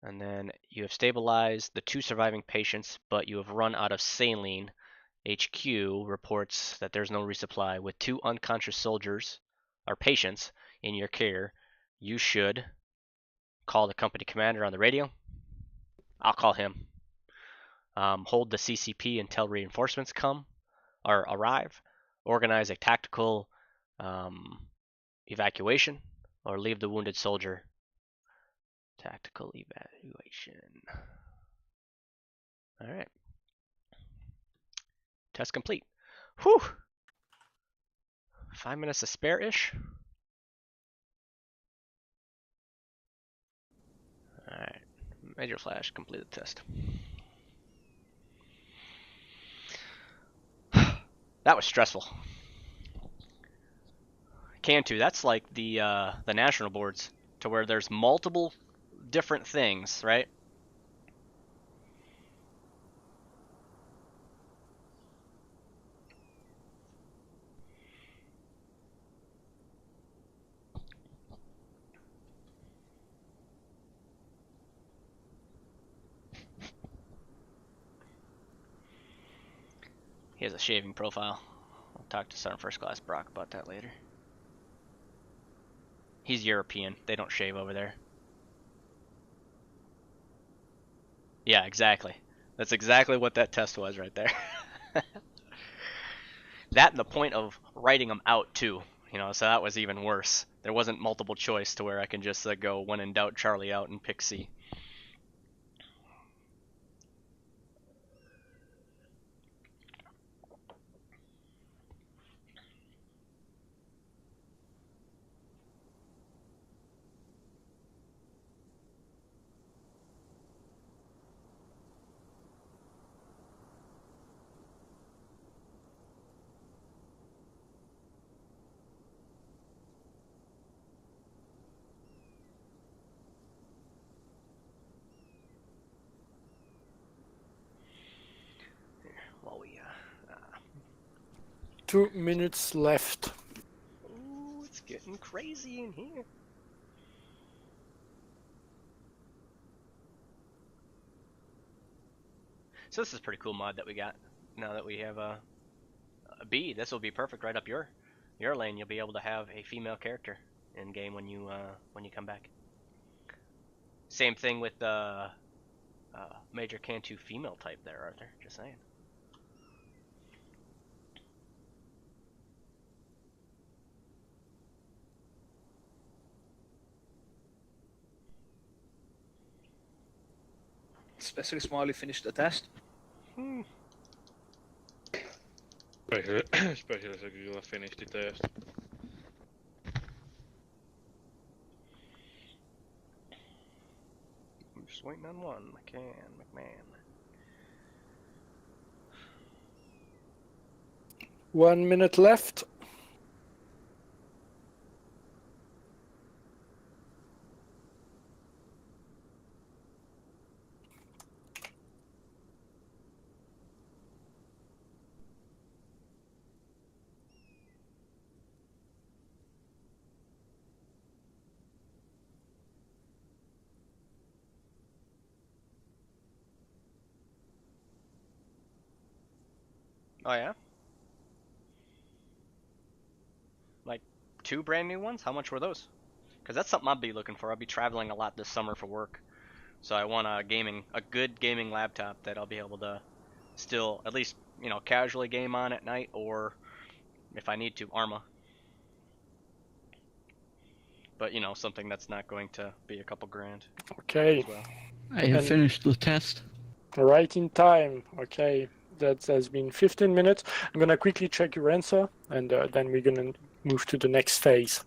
And then you have stabilized the 2 surviving patients, but you have run out of saline. HQ reports that there's no resupply. With 2 unconscious soldiers or patients in your care, you should call the company commander on the radio. I'll call him. Hold the CCP until reinforcements come or arrive. Organize a tactical evacuation or leave the wounded soldier. Tactical evacuation. All right. Test complete. Whew. 5 minutes to spare-ish. Alright. Major flash, completed the test. That was stressful. Cantu, that's like the national boards, to where there's multiple different things, right? He has a shaving profile. I'll talk to Sergeant First Class Brock about that later. He's European. They don't shave over there. Yeah, exactly. That's exactly what that test was right there. That and the point of writing them out too. You know, so that was even worse. There wasn't multiple choice to where I can just go when in doubt Charlie out and pick C. While we 2 minutes left. ooh, it's getting crazy in here. So this is a pretty cool mod that we got. Now that we have a B, this will be perfect right up your lane. You'll be able to have a female character in game when you come back. Same thing with Major Cantu female type there, Arthur. Just saying. Especially Smiley finished the test. Especially se kyllä finish the test. I'm just waiting on one. McMahon. 1 minute left. Oh yeah? Like 2 brand new ones? How much were those? Because that's something I'll be looking for. I'll be traveling a lot this summer for work. So I want a good gaming laptop that I'll be able to still at least, casually game on at night, or if I need to, Arma. But, something that's not going to be a couple grand Okay. as well. I have And- finished the test. Right in time. Okay. That has been 15 minutes. I'm going to quickly check your answer, and then we're going to move to the next phase.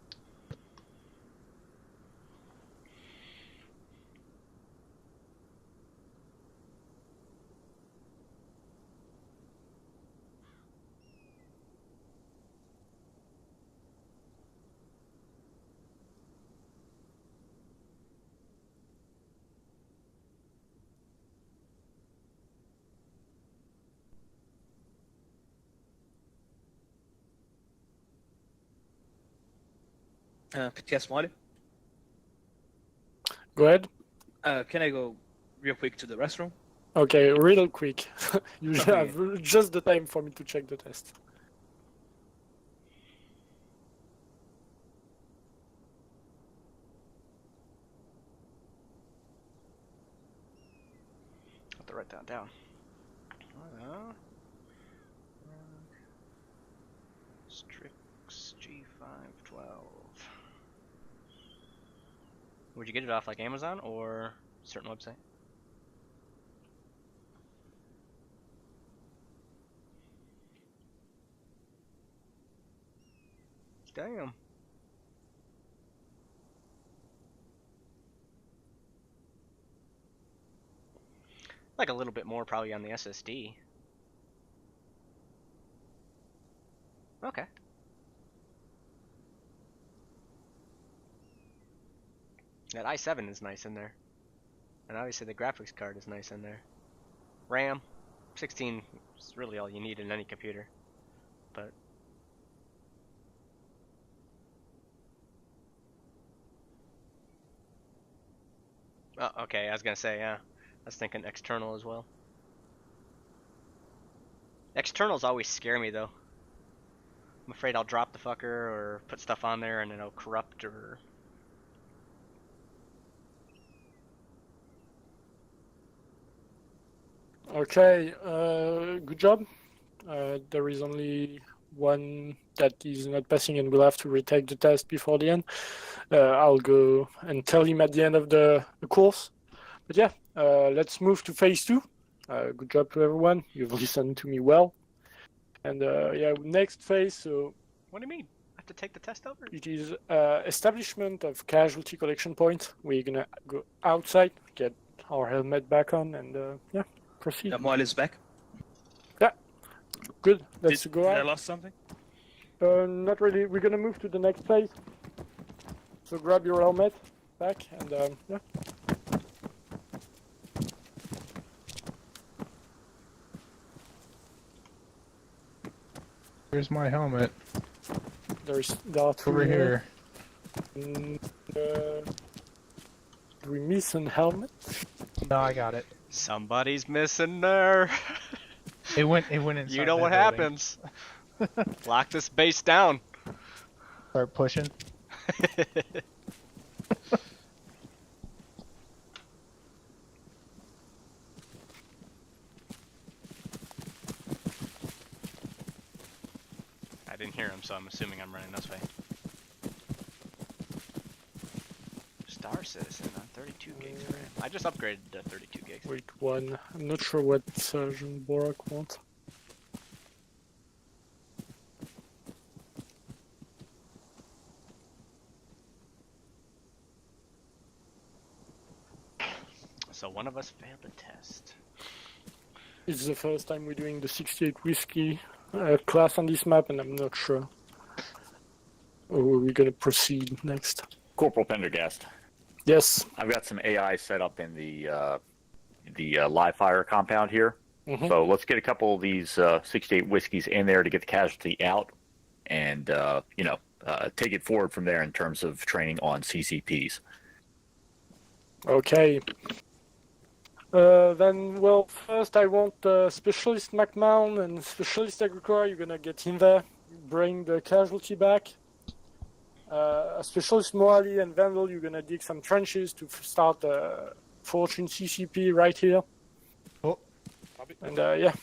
PTS Smiley. Go ahead. Can I go real quick to the restroom? Okay, real quick. You Okay. have just the time for me to check the test. Have to write that down. Strix G512. Would you get it off like Amazon or a certain website? Damn. Like a little bit more probably on the SSD. Okay. That i7 is nice in there. And obviously the graphics card is nice in there. RAM, 16 is really all you need in any computer. But oh, okay, I was gonna say, yeah. I was thinking external as well. Externals always scare me though. I'm afraid I'll drop the fucker or put stuff on there and it'll corrupt or... Okay, good job. There is only one that is not passing and we'll have to retake the test before the end. I'll go and tell him at the end of the course. But yeah, let's move to phase 2. Good job to everyone. You've listened to me well. And yeah, next phase, so What do you mean? I have to take the test over? it is establishment of casualty collection point. We're gonna go outside, get our helmet back on, and yeah, proceed. The Moelle is back. Good. Let's go Did I out. lost something? Not really. We're gonna move to the next phase. So grab your helmet back, and yeah. Here's my helmet. There are two Over here. Mm, do we miss an helmet? No, I got it. Somebody's missing there. It went inside. You know that what building. happens. Lock this base down. Start pushing. I didn't hear him, so I'm assuming I'm running this way. Star Citizen on 32 gigs RAM. I just upgraded to 32 gigs. Wait, one. I'm not sure what Sergeant Borak wants. So one of us failed the test. It's the first time we're doing the 68 whiskey class on this map, and I'm not sure how we're gonna proceed next. Corporal Pendergast. Yes. I've got some AI set up in the live fire compound here. Mhm. So let's get a couple of these 68 whiskeys in there to get the casualty out, and take it forward from there in terms of training on CCPs. Okay. Then, well, first I want Specialist McMahon and Specialist Agricora. You're gonna get in there, bring the casualty back. Specialist Moali and Vandal, you're gonna dig some trenches to start Fortune CCP right here. Oh. And yeah.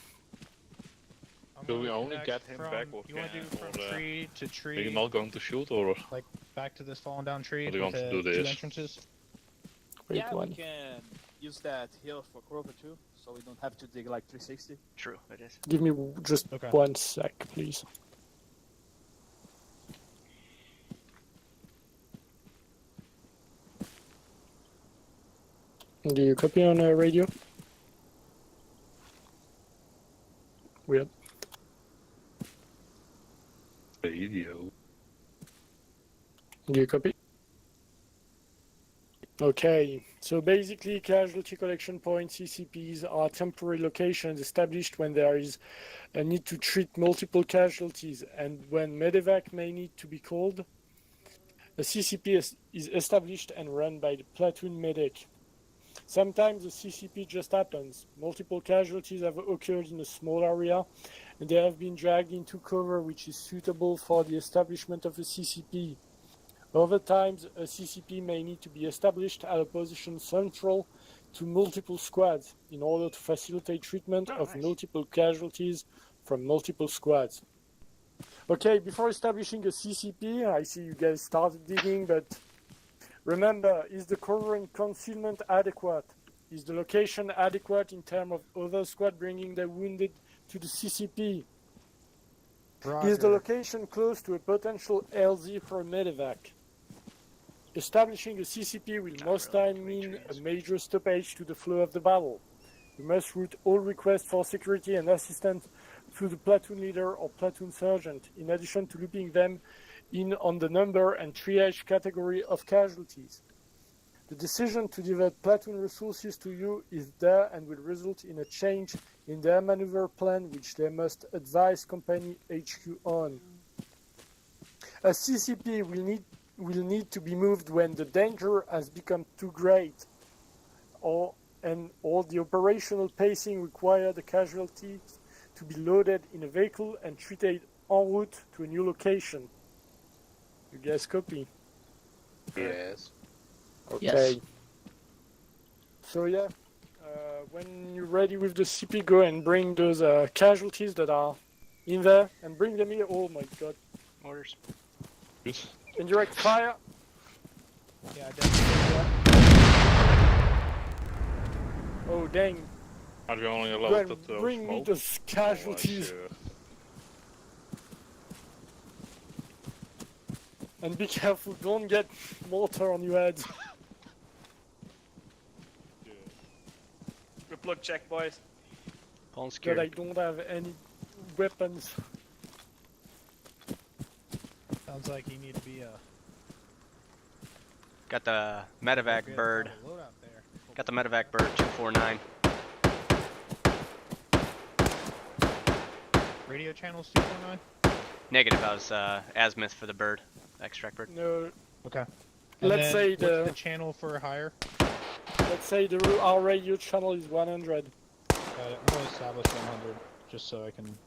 Will we only get him back or You want to do can- from or, tree to Are tree? you not going to shoot or? Back to this fallen down tree What do you with want to the do two this? entrances. Wait, Yeah, one. we can use that hill for Kroger too, so we don't have to dig like 360. True, it is. Give me just Okay. 1 sec, please. Do you copy on radio? Weird. Radio. Do you copy? Okay, so basically casualty collection points, CCPs, are temporary locations established when there is a need to treat multiple casualties and when medevac may need to be called. A CCP is established and run by the platoon medic. Sometimes the CCP just happens. Multiple casualties have occurred in a small area and they have been dragged into cover which is suitable for the establishment of a CCP. Other times, a CCP may need to be established at a position central to multiple squads in order to facilitate treatment of multiple casualties from multiple squads. Okay, before establishing a CCP, I see you guys started digging, but remember, is the cover and concealment adequate? Is the location adequate in terms of other squad bringing their wounded to the CCP? Is the location close to a potential LZ for a medevac? Establishing a CCP will most time mean a major stoppage to the flow of the battle. You must route all requests for security and assistance through the platoon leader or platoon sergeant, in addition to looping them in on the number and triage category of casualties. The decision to divert platoon resources to you is there and will result in a change in their maneuver plan, which they must advise company HQ on. A CCP will need to be moved when the danger has become too great or the operational pacing require the casualties to be loaded in a vehicle and treated en route to a new location. You guys copy? Yes. Okay. Yes. So yeah, when you're ready with the CP, go and bring those casualties that are in there and bring them here. Oh my god. Orders. Good. Indirect fire. Yeah, definitely. Oh dang. Are we only Go allowed and to bring me smoke? those casualties. Oh, And be careful, don't get mortar on your head. Good luck check, boys. Paul But scared. I don't have any weapons. Sounds like you need to be Got the medevac bird. Got the medevac bird 249. radio channels 249. Negative. I was azimuth for the bird. Extract bird. No. Okay. Let's say what's the channel for hire? Let's say our radio channel is 100. Got it. I'm gonna establish 100 just so I can.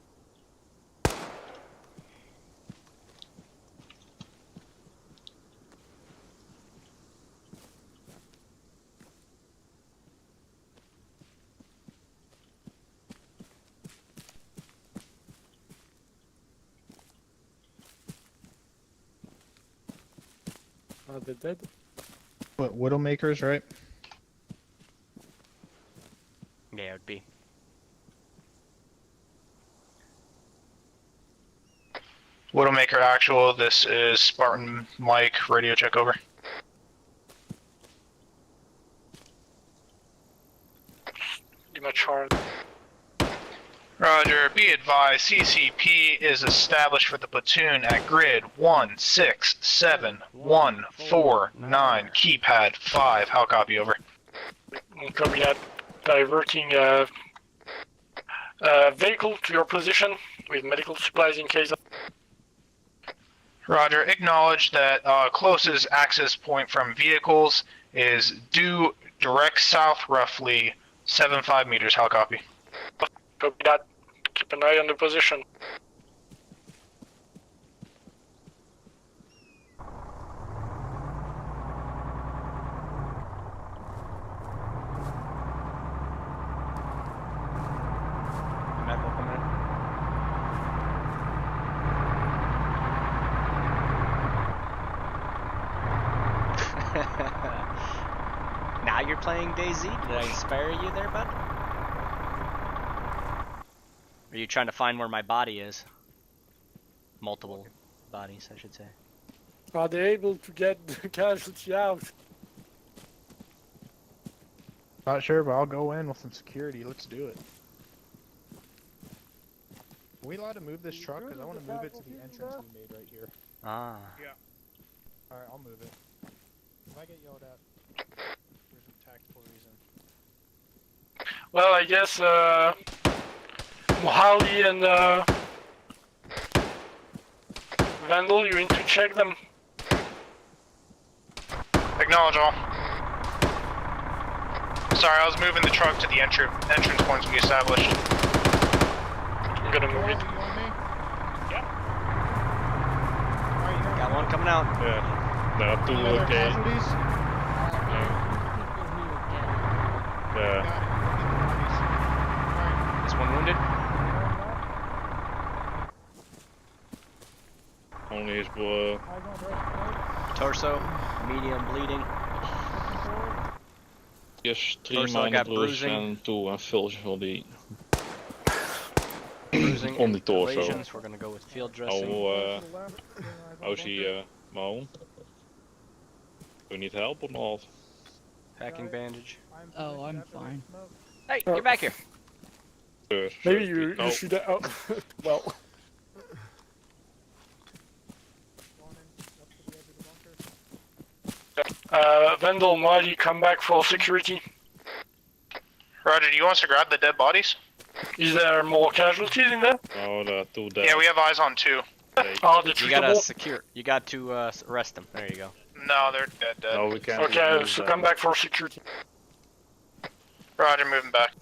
Are they dead? What, Widowmakers, right? Yeah, it would be. Widowmaker actual, this is Spartan Mike, radio check over. Pretty much hard. Roger, be advised, CCP is established for the platoon at grid 167-149, keypad 5. How copy, over? Copy that. Diverting vehicle to your position with medical supplies in case of... Roger, acknowledge that closest access point from vehicles is due direct south, roughly 75 meters. How copy? Copy that. Keep an eye on the position. Medical coming in. Now you're playing DayZ? Did I inspire you there, bud? Are you trying to find where my body is? Multiple bodies, I should say. Are they able to get the casualty out? Not sure, but I'll go in with some security. Let's do it. Are we allowed to move this truck? Because I want to move it to the entrance we made right here. Ah. Yeah. Alright, I'll move it. If I get yelled at, there's a tactical reason. Well, I guess Mohali and Vandal, you need to check them. Acknowledge all. Sorry, I was moving the truck to the entrance points we established. I'm gonna move it. Got one coming out. Yeah. There are two Any other okay. casualties? Yeah. This one wounded. Only his Torso, medium bleeding. yes, 3 Torso minor got bruises bruising. and 2 vulnerability Bruising on the and torso. abrasions. We're gonna go with field dressing. How's he, Mo? Do you need help or not? Packing bandage. Oh, I'm fine. Hey, get back here. Sure, Maybe sure, you no. should... Oh, well... Vandal, Marty, come back for security. Roger, do you want us to grab the dead bodies? Is there more casualties in there? No, there are 2 dead. Yeah, we have eyes on 2. Are they You gotta treatable? secure. You got to arrest them. There you go. No, they're dead. No, we can't. Okay, move so them. come back for security. Roger, moving back.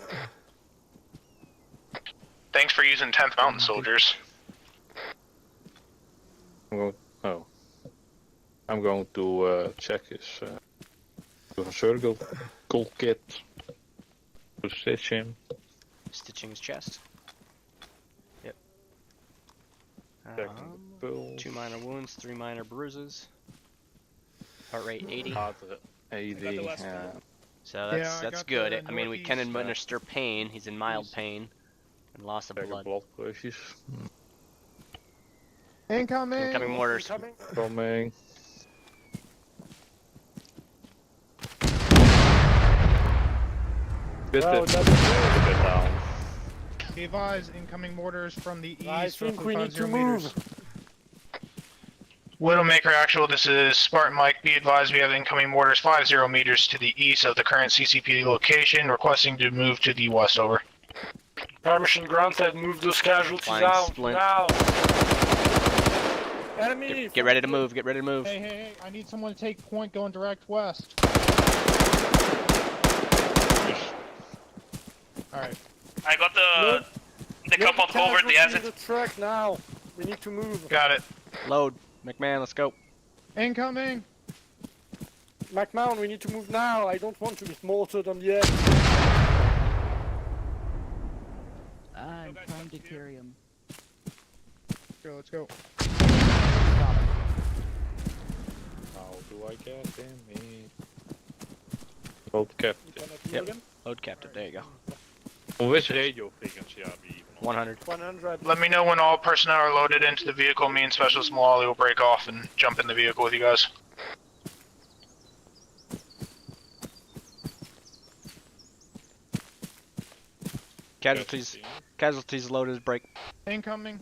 Thanks for using 10th Mountain Soldiers. I'm going to check his surgical kit to stitch him. Stitching his chest. Yep. Checking the pulse. 2 minor wounds, 3 minor bruises. Heart rate 80. Heart 80. So that's good. I mean, we can administer pain. He's in mild pain and loss of blood. Blood pressures. Incoming! Incoming mortars. Coming. Wow, Bit that's down. Be advised, incoming mortars from the east. I think roughly we need 50 to move. meters. Widowmaker Actual, this is Spartan Mike. Be advised we have incoming mortars 50 meters to the east of the current CCP location, requesting to move to the west, over. Permission granted, move those casualties Flying out splint. now. Enemy! Get ready to move. Get ready to move. Hey, I need someone to take point going direct west. Alright. I got the Get compound covered, the casualty asset. to the truck now. We need to move. Got it. Load. McMahon, let's go. Incoming! McMahon, we need to move now. I don't want to get mortared on the edge. I'm trying to carry him. Let's go. How do I get him in? Load captain. Yep. Load captive. There you go. On which radio frequency are we even on? 100. 100. Let me know when all personnel are loaded into the vehicle. Me and Specialist Malali will break off and jump in the vehicle with you guys. Casualties loaded. Break. Incoming.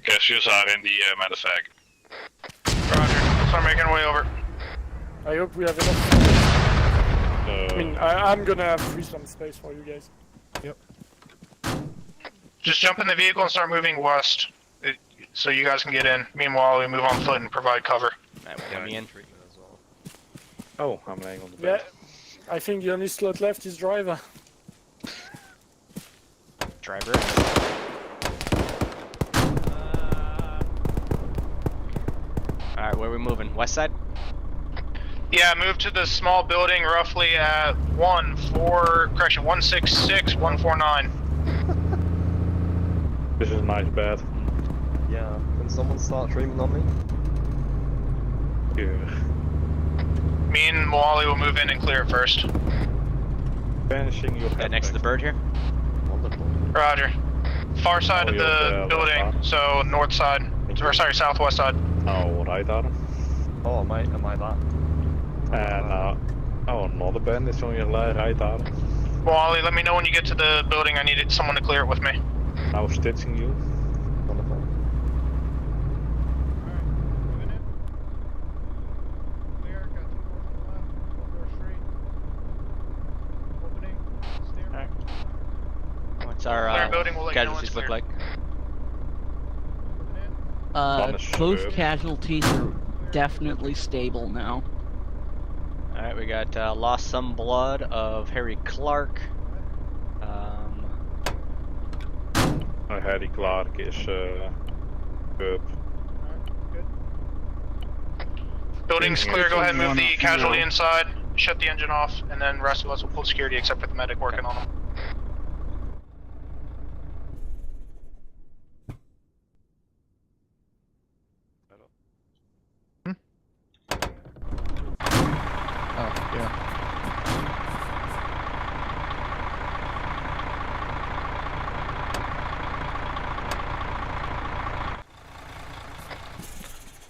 Cassius are in the medevac. Roger. Start making our way over. I hope we have enough. I mean, I'm gonna free some space for you guys. Yep. Just jump in the vehicle and start moving west, so you guys can get in. Meanwhile, we move on foot and provide cover. Alright, we'll get me in. Oh, I'm laying on the Yeah, bed. I think the only slot left is driver. Driver. Alright, where are we moving? West side? Yeah, move to the small building roughly at 166 149. This is a nice bed. Yeah, can someone start dreaming on me? Yeah. Me and Moali will move in and clear it first. Vanishing your head Next to the bird here? Wonderful. Roger. Far side of you're the building, so north side, or sorry, southwest side. Oh, right arm. Oh, am I that? And another bandage on your right arm. Moali, let me know when you get to the building. I needed someone to clear it with me. I was stitching you. Wonderful. Alright, moving in. Clear, got 2 doors on the left, 1 door straight. Opening, stair. What's Clear our building, we'll let you know when casualties it's look cleared. like? Moving in. Both casualties are definitely stable now. Alright, we got lost some blood of Harry Clark. Harry Clark is good. Alright, good. Building's clear, go ahead and move One the off, casualty zero. inside, shut the engine off, and then the rest of us will pull security except for the medic working on them. Oh, yeah.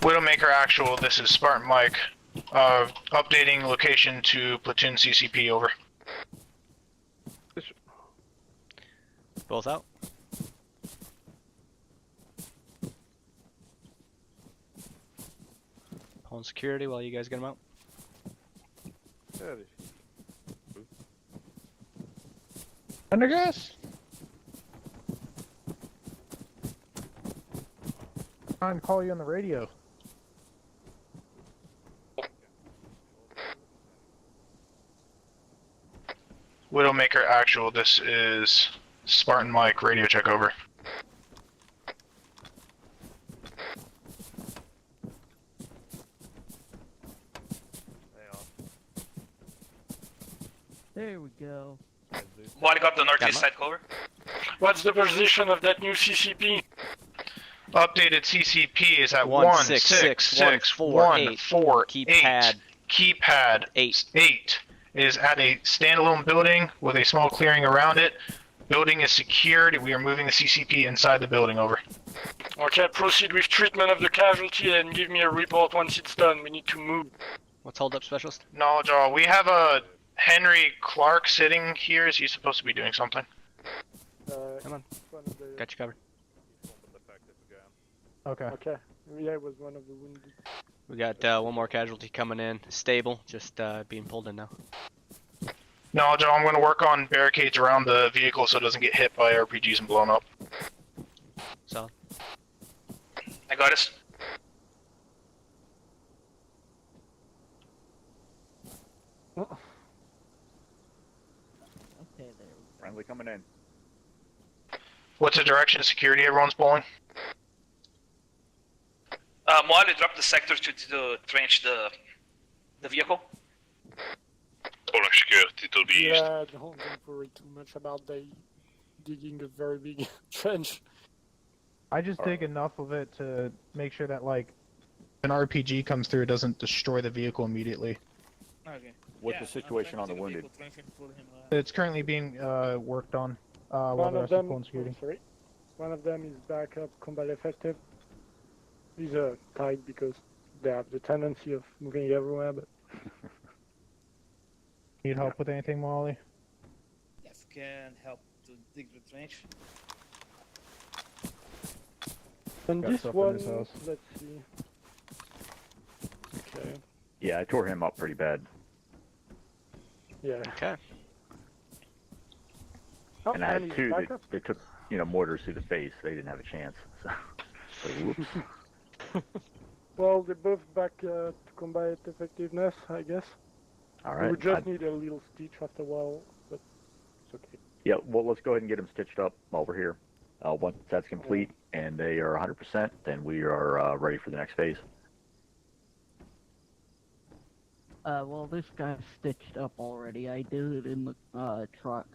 Widowmaker Actual, this is Spartan Mike. Updating location to platoon CCP, over. Both out. Pulling security while you guys get them out. Under gas! Trying to call you on the radio. Widowmaker Actual, this is Spartan Mike, radio check over. There we go. What got the Got northeast him side cover? What's the position of that new CCP? Updated CCP is at 166-148. 166-148. Keypad Keypad 8. 8 is at a standalone building with a small clearing around it. Building is secured. We are moving the CCP inside the building. Over. Okay, proceed with treatment of the casualty and give me a report once it's done. We need to move. What's hold up, specialist? Knowledge all. We have a Henry Clark sitting here. Is he supposed to be doing something? Come on. Got you covered. Okay. Okay. Yeah, it was one of the wounded. We got one more casualty coming in. Stable, just being pulled in now. Knowledge all. I'm going to work on barricades around the vehicle so it doesn't get hit by RPGs and blown up. Solid. I got us. Okay, there. Friendly coming in. What's the direction of security everyone's pulling? Molly, drop the sector to trench the vehicle. Pulling security to the east. Yeah, don't worry too much about they digging a very big trench. I just dig enough of it to make sure that, like, an RPG comes through, it doesn't destroy the vehicle immediately. Okay. What's the situation on the wounded? It's currently being worked on while One the of rest are them, pulling security. sorry, one of them is backup combat effective. These are tight because they have the tendency of moving everywhere, but Need help with anything, Molly? Yes, can help to dig the trench. and Got this stuff in one, his house. let's see. Okay, Yeah, I tore him up pretty bad. yeah. Okay. Oh, And I had he's two that backup. they took, mortars through the face. They didn't have a chance. So whoops. Well, they both back to combat effectiveness, I guess. All We right. would just need a little stitch after a while, but it's okay. Yeah, well, let's go ahead and get them stitched up while we're here. Once that's complete and they are 100%, then we are ready for the next phase. Well, this guy's stitched up already. I did it in the truck.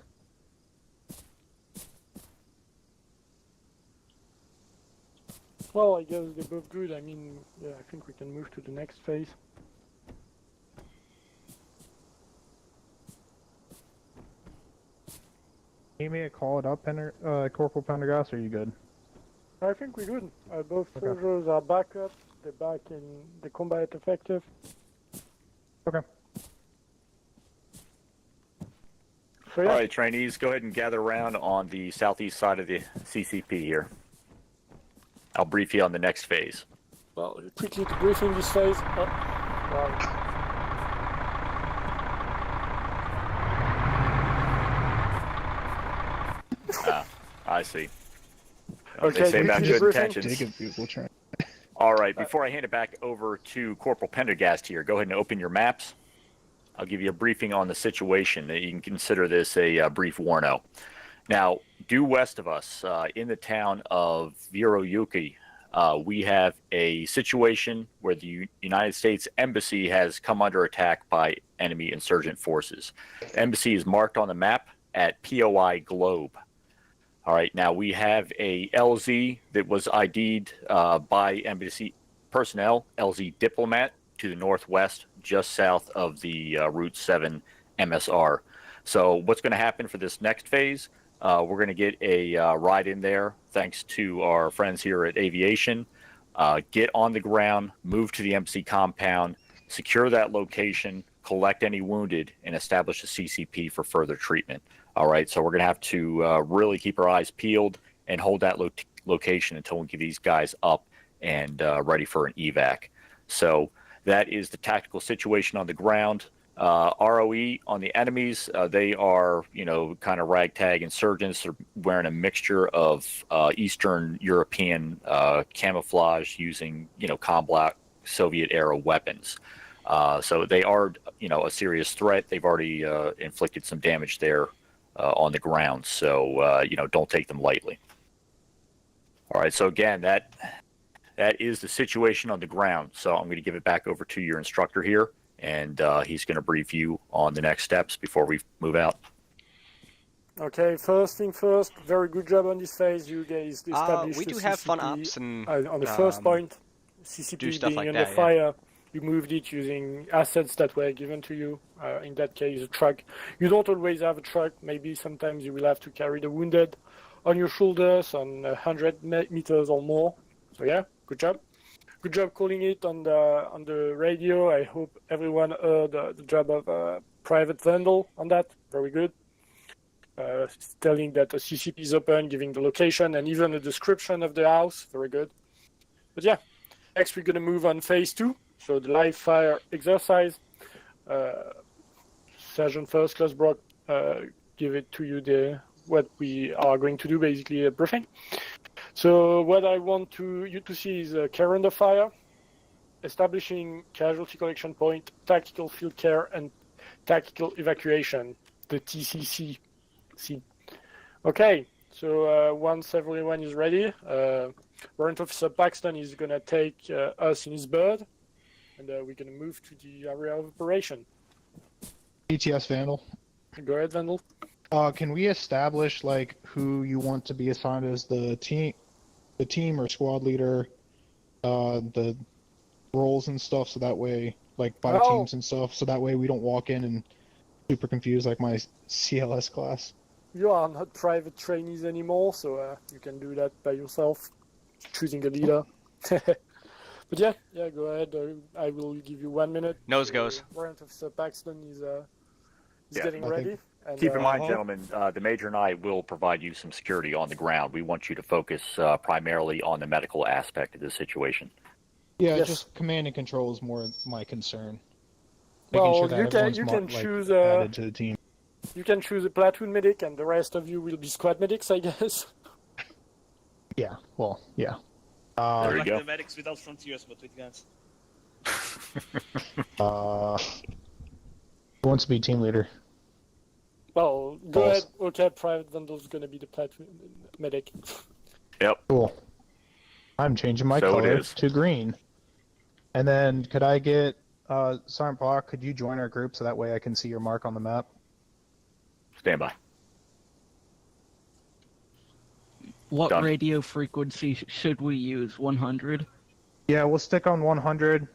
Well, I guess they're both good. I mean, yeah, I think we can move to the next phase. Need me to call it up, Corporal Pendergast, or are you good? I think we're good. Both Okay. soldiers are backup. They're back in the combat effective. Okay. So yeah, All right, trainees, go ahead and gather around on the southeast side of the CCP here. I'll brief you on the next phase. well, quickly to briefing this phase. Oh, wow. I see. Okay, They say about briefing, good briefing. intentions. Jacob, we'll try. All right, before I hand it back over to Corporal Pendergast here, go ahead and open your maps. I'll give you a briefing on the situation. You can consider this a brief warno. Now, due west of us, in the town of Viroyuki, we have a situation where the United States Embassy has come under attack by enemy insurgent forces. The embassy is marked on the map at POI Globe. All right, now we have a LZ that was ID'd by embassy personnel, LZ Diplomat, to the northwest, just south of the Route 7 MSR. So what's going to happen for this next phase? We're going to get a ride in there, thanks to our friends here at Aviation. Get on the ground, move to the embassy compound, secure that location, collect any wounded, and establish a CCP for further treatment. All right, so we're going to have to really keep our eyes peeled and hold that location until we get these guys up and ready for an evac. So that is the tactical situation on the ground. ROE on the enemies, they are, kind of ragtag insurgents. They're wearing a mixture of Eastern European camouflage using, combat Soviet-era weapons. So they are, a serious threat. They've already inflicted some damage there on the ground. So don't take them lightly. All right. So again, that is the situation on the ground. So I'm going to give it back over to your instructor here, and he's going to brief you on the next steps before we move out. Okay, first thing first, very good job on this phase. You guys established We the do have fun CCP ops and on the first point. do CCP stuff being like under that, yeah. fire, you moved it using assets that were given to you. In that case, a truck. You don't always have a truck. Maybe sometimes you will have to carry the wounded on your shoulders on 100 meters or more. So yeah, good job. Good job calling it on the radio. I hope everyone heard the job of Private Vandal on that. Very good. Telling that the CCP is open, giving the location and even a description of the house. Very good. But yeah, next we're going to move on phase 2. So the live fire exercise. Sergeant First Class Brock give it to you what we are going to do, basically a briefing. So what I want you to see is a care under fire, establishing casualty collection point, tactical field care, and tactical evacuation, the TCC. Okay, so once everyone is ready, Warrant Officer Paxton is going to take us in his bird, and we're going to move to the area of operation. PTS Vandal. Go ahead, Vandal. Can we establish like who you want to be assigned as the team or squad leader, the roles and stuff, so that way, like by teams and stuff, so that way we don't walk in and super confused like my CLS class. You are not private trainees anymore, so you can do that by yourself, choosing a leader. But yeah, go ahead. I will give you 1 minute. Nose goes. Warrant Officer Paxton is getting ready. And, Keep in mind, gentlemen, the Major and I will provide you some security on the ground. We want you to focus primarily on the medical aspect of the situation. Yeah, Yes. just command and control is more my concern. Well, Making sure that you everyone's can like, choose added to the team. You can choose a platoon medic, and the rest of you will be squad medics, I guess. Yeah, well, yeah. There you Like go. the medics without frontiers, but with guns. Who wants to be team leader? Well, go ahead. Okay, Private Vandal's gonna be the platoon medic. Yep. Cool. I'm changing my So it color is. to green. And then could I get Sergeant Block, could you join our group so that way I can see your mark on the map? Stand by. What Done. radio frequency should we use? 100? Yeah, we'll stick on 100.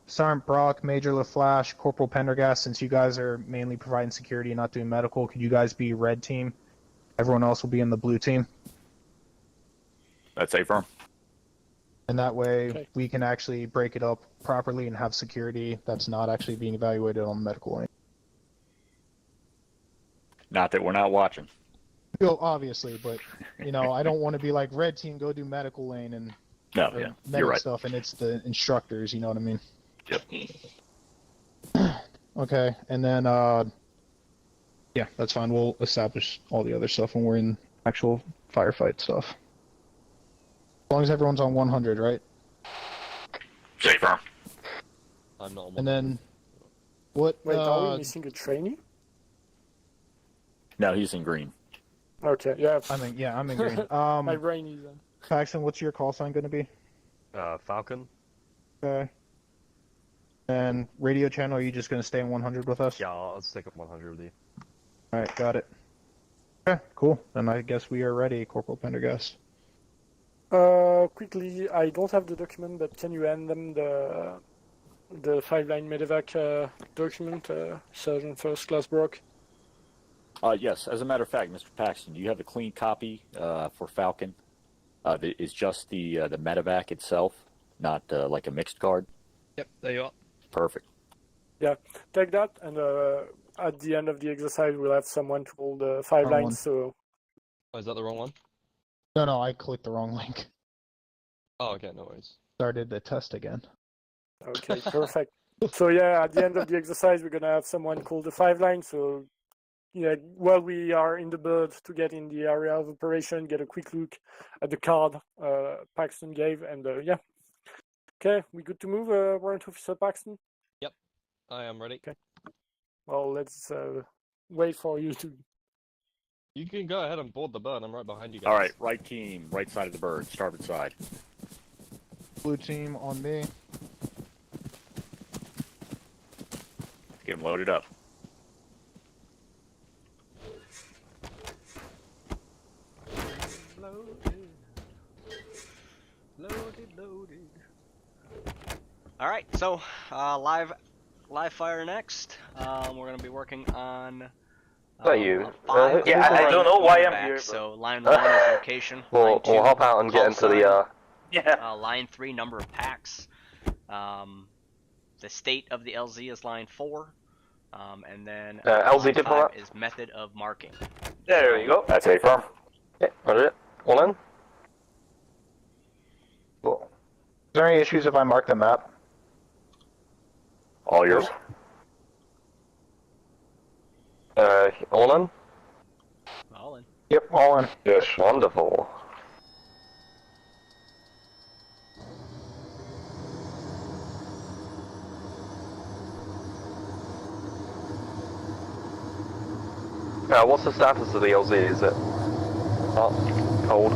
Sergeant Brock, Major LaFlash, Corporal Pendergast, since you guys are mainly providing security and not doing medical, could you guys be red team? Everyone else will be in the blue team. That's a firm. And that way Okay. we can actually break it up properly and have security that's not actually being evaluated on the medical lane. Not that we're not watching. Well, obviously, but, I don't want to be like, red team, go do medical lane and No, or yeah, medic you're right. stuff, and it's the instructors, you know what I mean? Yep. Okay, and then, yeah, that's fine. We'll establish all the other stuff when we're in actual firefight stuff. As long as everyone's on 100, right? Say firm. I'm not on And then, what, Wait, are we missing a trainee? No, he's in green. Okay, yeah. I'm in green. My brain is. Paxton, what's your call sign going to be? Falcon. Okay. And radio channel, are you just going to stay in 100 with us? Yeah, I'll stick up 100 with you. Alright, got it. Okay, cool. Then I guess we are ready, Corporal Pendergast. Quickly, I don't have the document, but can you hand them the 5-line medevac document, Sergeant First Class Brock? Yes, as a matter of fact, Mr. Paxton, do you have a clean copy for Falcon? That is just the medevac itself, not like a mixed card? Yep, there you are. Perfect. Yeah, take that, and at the end of the exercise, we'll have someone to hold the 5 Wrong lines. one. So Oh, is that the wrong one? No, I clicked the wrong link. Oh, okay, no worries. Started the test again. okay, perfect. So yeah, at the end of the exercise, we're gonna have someone call the 5 line. So yeah, while we are in the bird to get in the area of operation, get a quick look at the card Paxton gave, and yeah. Okay, we good to move, Warrant Officer Paxton? I am ready. Well, let's wait for you to You can go ahead and board the bird. I'm right behind you guys. All right, right team, right side of the bird, starboard side. Blue team on me. Let's get them loaded up. Loaded. All right, so live fire next. We're gonna be working on. you? 5 Yeah, I don't know why I'm back, here. So line 1 is location. We'll line 2, hop out and get into the. Yeah. Line 3 number of packs. The state of the LZ is line 4. And then LZ line diplomat 5 is method of marking. There you go. That's A-firm. Yeah, that's it. All in. Cool. Is there any issues if I mark the map? All yours. All in. All in. Yep, all in. Yes. Wonderful. What's the status of the LZ? Is it hot, cold,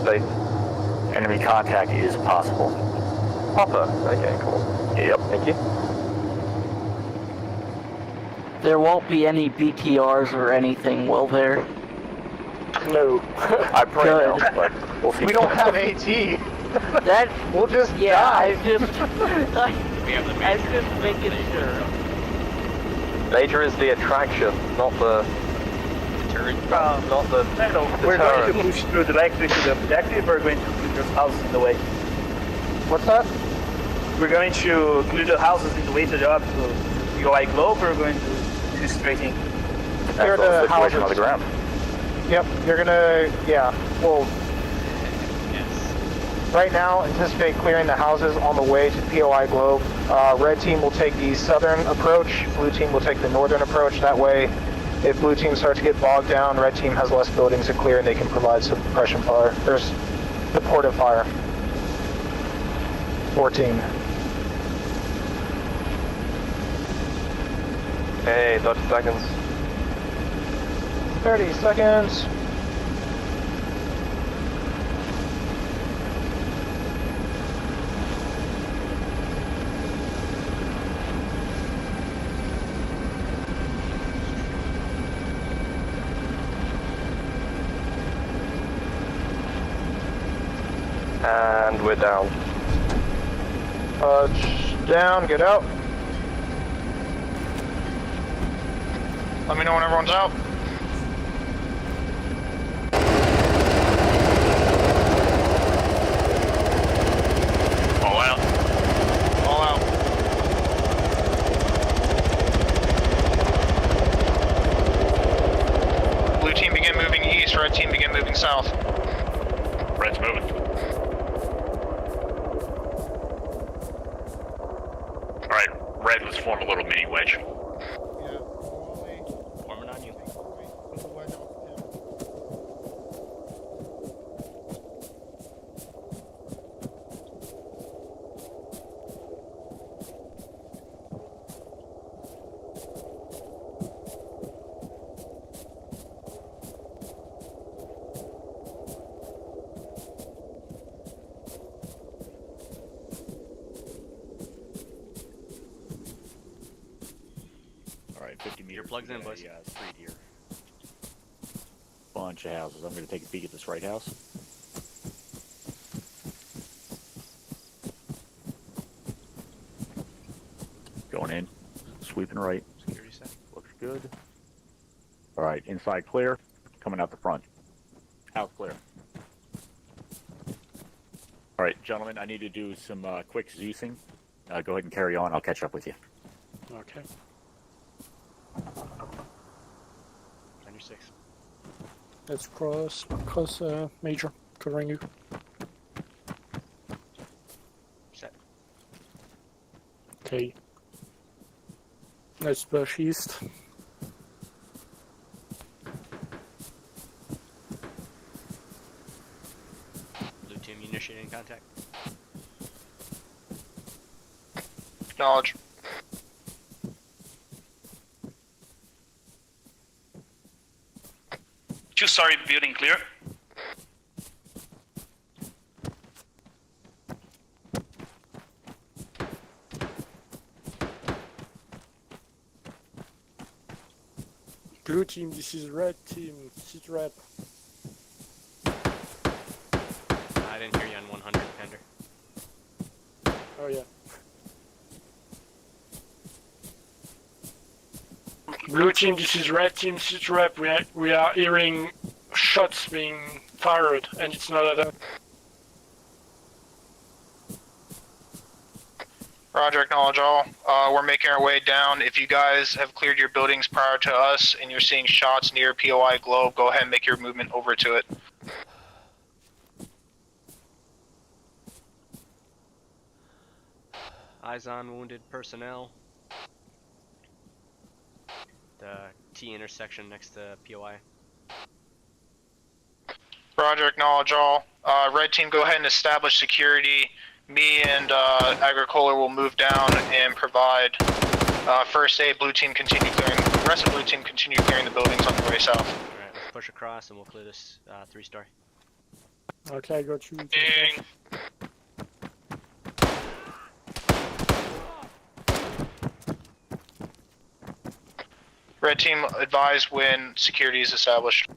safe? Enemy contact is possible. Hopper. Okay, cool. Yep. Thank you. There won't be any BTRs or anything, will there? No. I pray no, Good. but we'll see. We don't have AT. That, We'll just yeah, die. We have the I'm just making sure. Major is the attraction, not the turret. not the. No, we're going to push through directly to the objective. We're going to clear those houses in the way. What's that? We're going to clear the houses in the way to the up to UI globe. We're going to do straight in. Clear That's the the situation houses. on the ground. Yep, you're gonna, yeah. Well, Yes. right now, anticipate clearing the houses on the way to POI globe. Red team will take the southern approach. Blue team will take the northern approach. That way, if blue team starts to get bogged down, red team has less buildings to clear and they can provide suppression fire. There's supportive fire. 14. Hey, 30 seconds. 30 seconds. And we're down. Down, get out. Let me know when everyone's out. All out. All out. Blue team begin moving east, red team begin moving south. Red's moving. Alright, red, let's form a little mini wedge. Forming on you. Alright, 50 meters. You're plugged in, boys. Yeah, street here. Bunch of houses. I'm going to take a peek at this right house. Going in. Sweeping right. Security set. Looks good. Alright, inside clear. Coming out the front. House clear. Alright, gentlemen, I need to do some quick Zeusing. Go ahead and carry on. I'll catch up with you. Okay. 96. Let's cross major, covering you. Set. Okay. Let's push east. Blue team initiating contact. Acknowledge. Two-story building clear. Blue team, this is red team. Sit rep. I didn't hear you on 100, Pender. Oh yeah. Blue team, this is red team. Sit rep. We are hearing shots being fired, and it's not at. Roger, acknowledge all. We're making our way down. If you guys have cleared your buildings prior to us and you're seeing shots near POI Globe, go ahead and make your movement over to it. Eyes on wounded personnel. The T intersection next to POI. Roger, acknowledge all. Red team, go ahead and establish security. Me and Agricola will move down and provide first aid. Blue team continue clearing. The rest of blue team continue clearing the buildings on the way south. Alright, let's push across and we'll clear this 3-story. Okay, I got you. Ding. Red team, advise when security is established.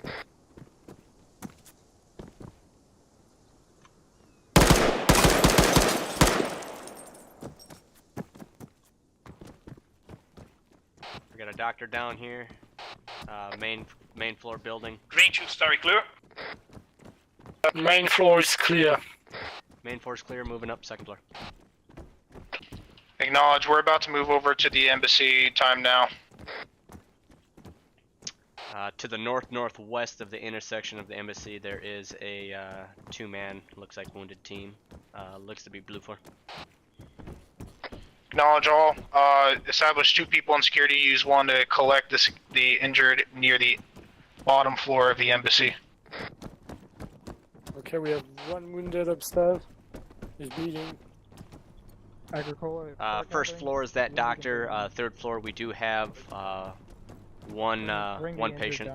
We got a doctor down here. Main floor building. Green two-story clear. Main floor is clear. Main floor is clear, moving up, second floor. Acknowledge, we're about to move over to the embassy. Time now. To the northwest of the intersection of the embassy, there is a 2-man, looks like wounded team. Looks to be blue floor. Acknowledge all. Establish 2 people in security. Use 1 to collect the injured near the bottom floor of the embassy. Okay, we have 1 wounded upstairs. He's bleeding. Agricola. First floor is that doctor. 3rd floor we do have one patient.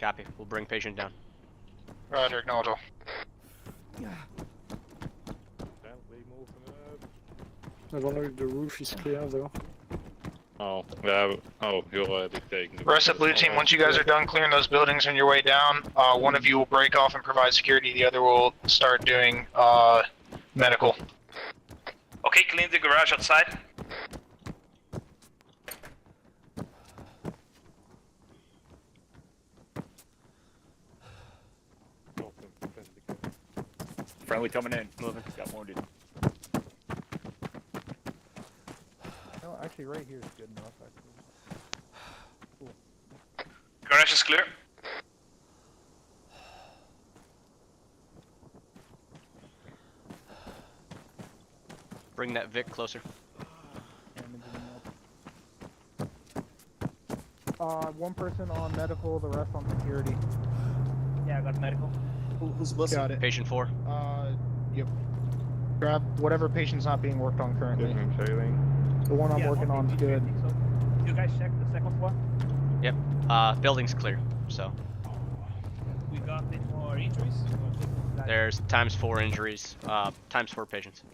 Copy. We'll bring patient down. Roger, acknowledge all. I don't know if the roof is clear though. Oh, yeah. Oh, you're already taking the Rest of blue team, once you guys are done clearing those buildings on your way down, one of you will break off and provide security, the other will start doing medical. Okay, clean the garage outside. Friendly coming in. Moving. Got wounded. No, actually, right here is good enough. Cool. Garage is clear. Bring that Vic closer. One person on medical, the rest on security. Yeah, I got medical. Who's busting? Got it. Patient 4. Yep. Grab whatever patient's not being worked on currently. The one I'm working on is good. So, you guys check the second floor? Yep. Building's clear, so. We got any more injuries? There's ×4 injuries, ×4 patients.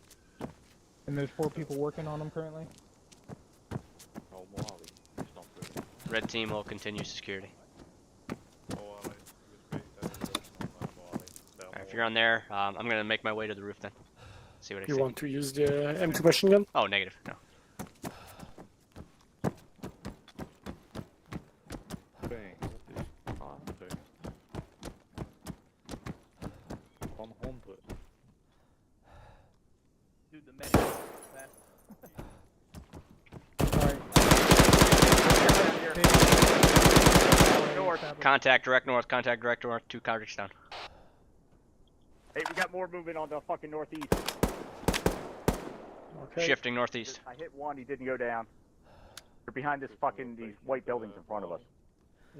And there's 4 people working on them currently. Red team will continue security. Alright, if you're on there, I'm gonna make my way to the roof then. See what I see. You want to use the M2 machine gun? Oh, negative. No. Dude, the medic. Contact direct north, 2 contacts down. Hey, we got more movement on the fucking northeast. Okay. Shifting northeast. I hit 1, he didn't go down. They're behind these white buildings in front of us.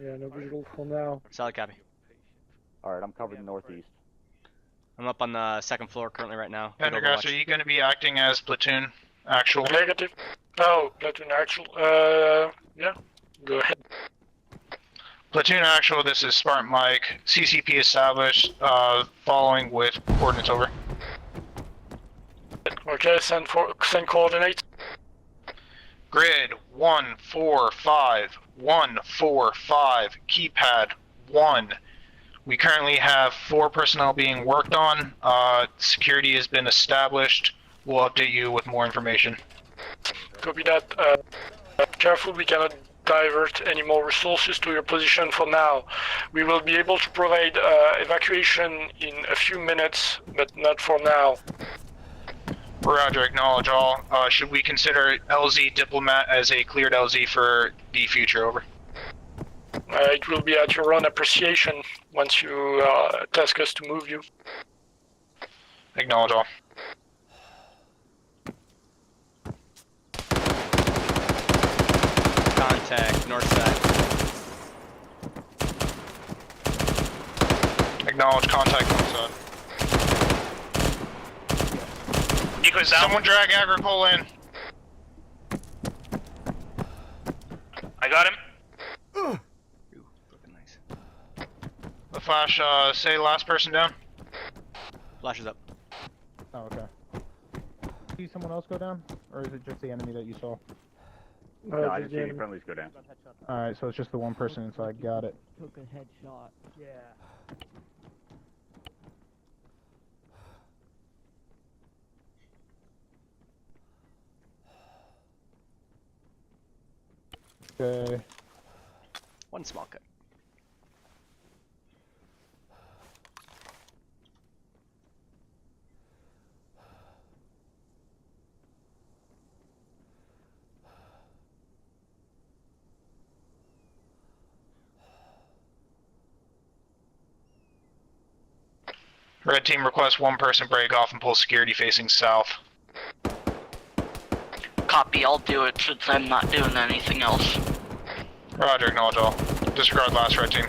Yeah, no visual for now. Solid copy. Alright, I'm covering the northeast. I'm up on the 2nd floor currently right now. Good Pendergrass, overwatch. are you going to be acting as platoon actual? Negative. Oh, platoon actual. Yeah. Go ahead. Platoon actual, this is Spartan Mike. CCP established, following with coordinates over. Okay, send coordinates. Grid 145, 145, keypad 1. We currently have 4 personnel being worked on. Security has been established. We'll update you with more information. Copy that. Careful, we cannot divert any more resources to your position for now. We will be able to provide evacuation in a few minutes, but not for now. Roger, acknowledge all. Should we consider LZ Diplomat as a cleared LZ for the future? Over. It will be at your own appreciation once you task us to move you. Acknowledge all. Contact, north side. Acknowledge contact north side. Nico's down. Someone drag Agricole in. I got him. The flash, say last person down. Flash is up. Oh, okay. See someone else go down? Or is it just the enemy that you saw? No, I didn't see any friendlies go down. Alright, so it's just the one person inside. Got it. Took a headshot. Yeah. Okay. One small cut. Red team requests 1 person break off and pull security facing south. Copy, I'll do it since I'm not doing anything else. Roger, acknowledge all. Disregard last red team.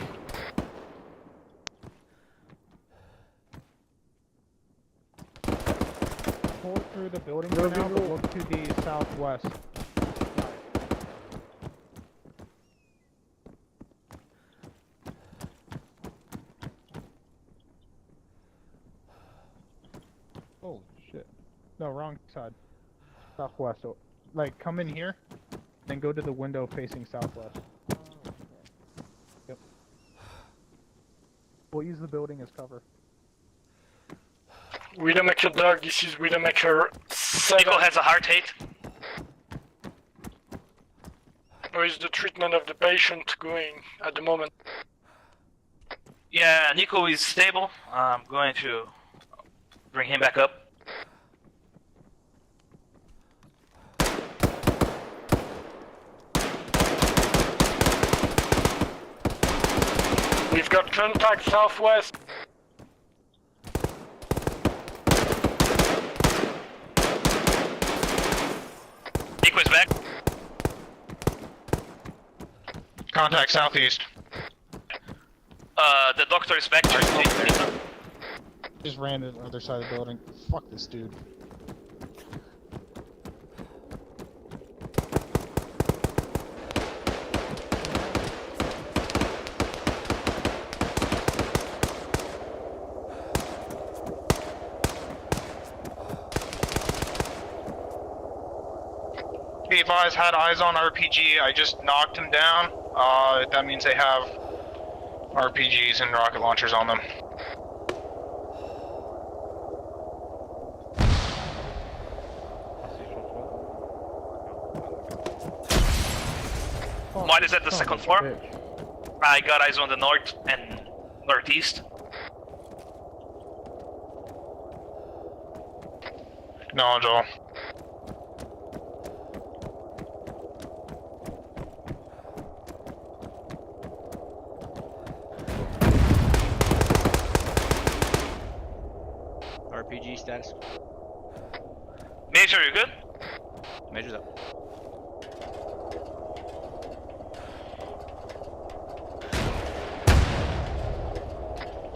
Pull it through the building for now, but look to the southwest. Holy shit. No, wrong side. Southwest. So, like, come in here, then go to the window facing southwest. Yep. We'll use the building as cover. Widowmaker Dog, this is Widowmaker 7. Nico has a heart rate. How is the treatment of the patient going at the moment? Yeah, Nico is stable. I'm going to bring him back up. We've got contact southwest. Nico is back. Contact southeast. The doctor is back. Just ran to the other side of the building. Fuck this dude. Be advised, had eyes on RPG. I just knocked him down. That means they have RPGs and rocket launchers on them. Mine is at the second floor. I got eyes on the north and northeast. Acknowledge all. RPG status. Major, you good? Major's up.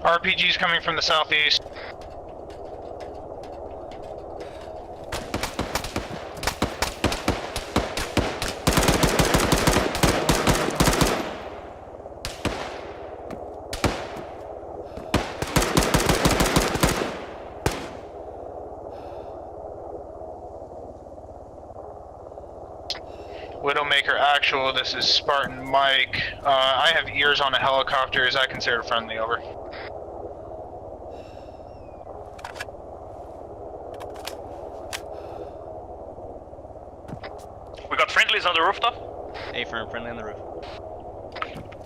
RPGs coming from the southeast. Widowmaker actual, this is Spartan Mike. I have ears on a helicopter. Is that considered friendly? Over. We got friendlies on the rooftop. A-firm, friendly on the roof.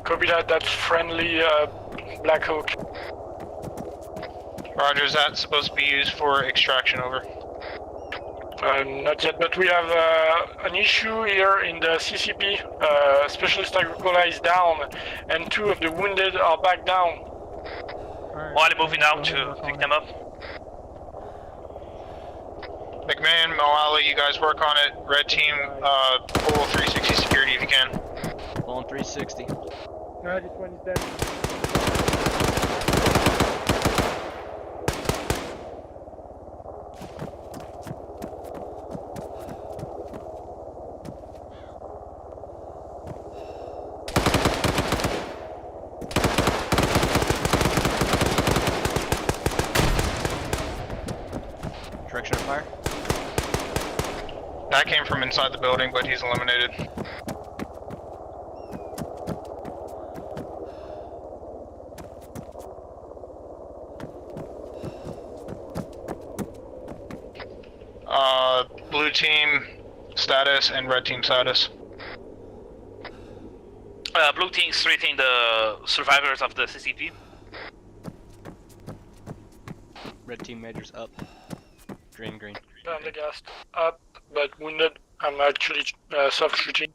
Copy that, that's friendly Black Hawk. Roger, is that supposed to be used for extraction? Over. Not yet, but we have an issue here in the CCP. Specialist Agricola is down, and 2 of the wounded are back down. While moving out to pick them up. McMahon, Moali, you guys work on it. Red team, full 360 security if you can. Full on 360. No, this one is dead. Direction of fire? That came from inside the building, but he's eliminated. Blue team status and red team status. Blue team treating the survivors of the CCP. Red team majors up. Green, green. Down the gas up, but wounded. I'm actually soft shooting.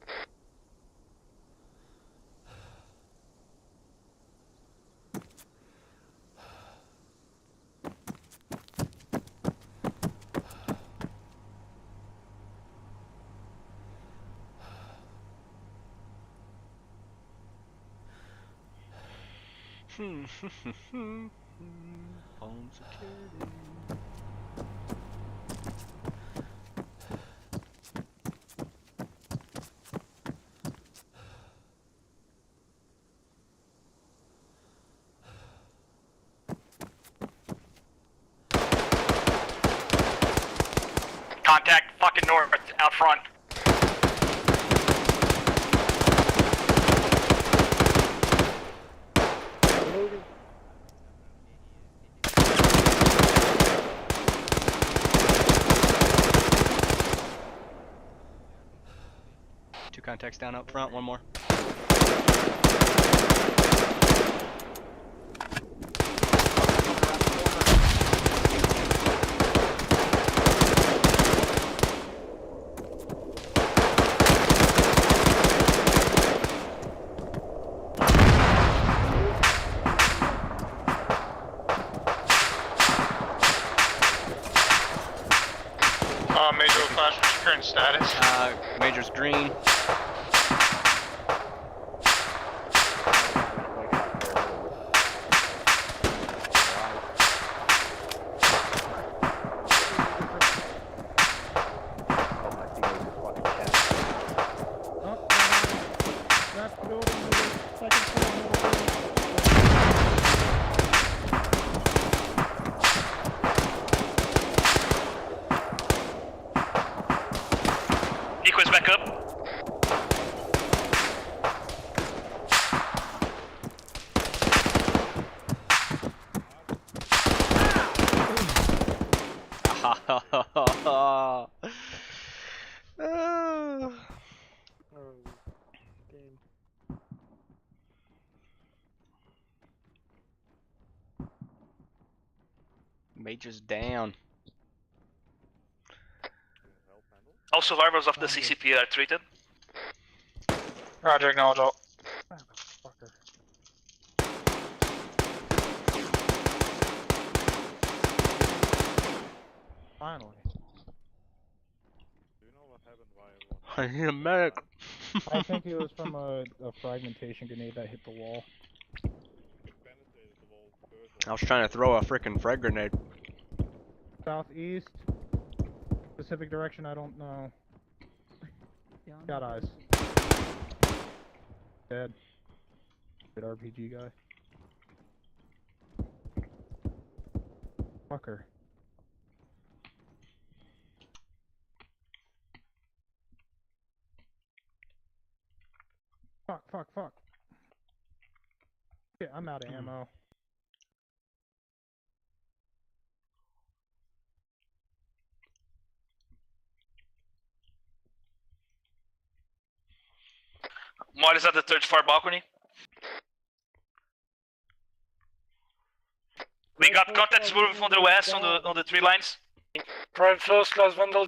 Home security. Contact fucking north, out front. Two contacts down up front, one more. Major Flash, what's your current status? Major's green. Equals back up. Major's down. All survivors of the CCP are treated. Roger, acknowledge all. Finally. I need a medic. I think it was from a fragmentation grenade that hit the wall. I was trying to throw a freaking frag grenade. Southeast. Specific direction, I don't know. Got eyes. Dead. Good RPG guy. Fucker. Fuck. Shit, I'm out of ammo. Mod is at the third floor balcony. We got contacts moving from the west on the 3 lines. Private first class Vandal.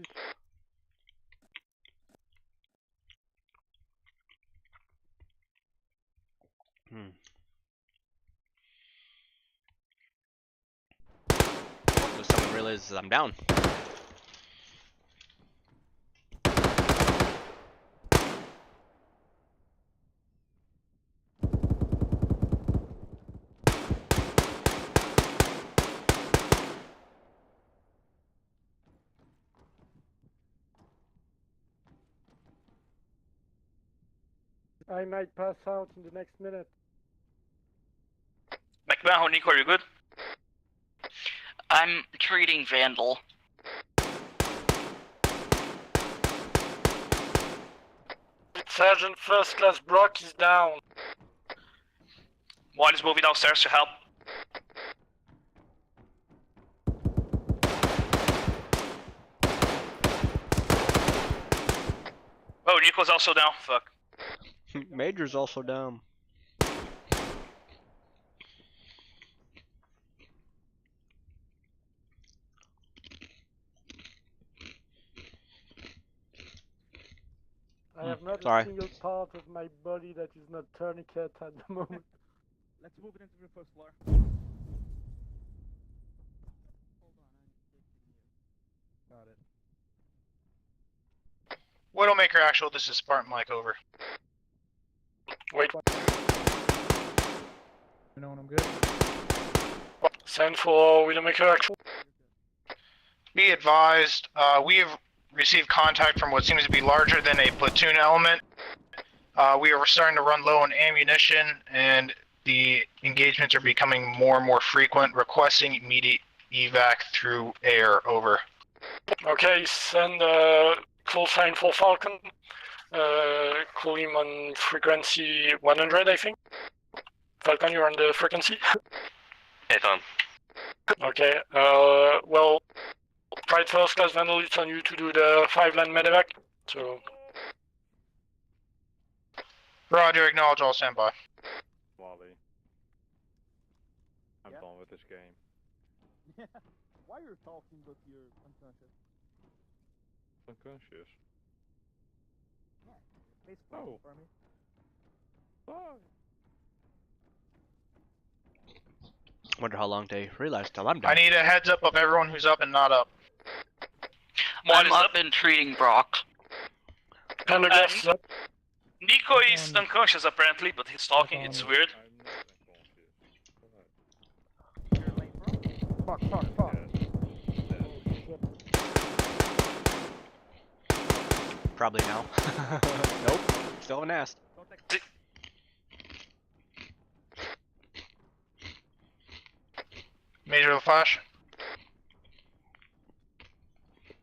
So someone realizes I'm down. I might pass out in the next minute. McMahon, Nico, are you good? I'm treating Vandal. Sergeant First Class Brock is down. Mod is moving downstairs to help. Oh, Nico's also down. Fuck. Major's also down. I have not Sorry. a single part of my body that is not tourniquet at the moment. Let's move it into the first floor. Got it. Widowmaker actual, this is Spartan Mike, over. Wait. You know when I'm good? Send for Widowmaker actual. Be advised, we have received contact from what seems to be larger than a platoon element. We are starting to run low on ammunition, and the engagements are becoming more and more frequent, requesting immediate evac through air, over. Okay, send call sign for Falcon. Call him on frequency 100, I think. Falcon, you're on the frequency? Hey, Tom. Okay, well, Pride First Class Vandal, it's on you to do the 5-line medevac, so... Roger, acknowledge, all stand by. Wally. I'm done with this game. Why you're talking but you're unconscious? Unconscious? Face Oh. for me. Wonder how long they realize till I'm down. I need a heads up of everyone who's up and not up. I'm up and treating Brock. Pendergast up. Nico is unconscious apparently, but he's talking. It's weird. Fuck. Probably now. Nope. Still haven't asked. Major the flash.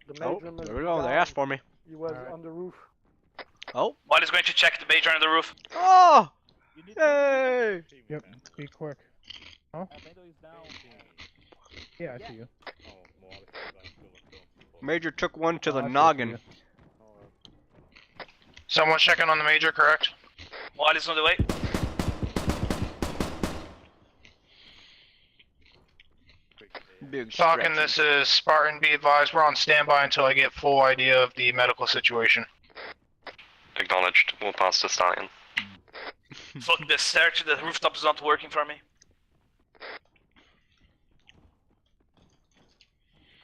The Oh, major must there we be go. They down. asked for me. He was on the roof. Oh. Mod is going to check the major on the roof. Oh! Hey! Yep, be quick. Oh? Yeah, I see you. Major took one to the I see noggin. you. Someone checking on the major, correct? Mod is on the way. Big Falcon, stretch. this is Spartan. Be advised, we're on standby until I get full idea of the medical situation. Acknowledged. We'll pass to Stallion. Fuck, the stair to the rooftop is not working for me.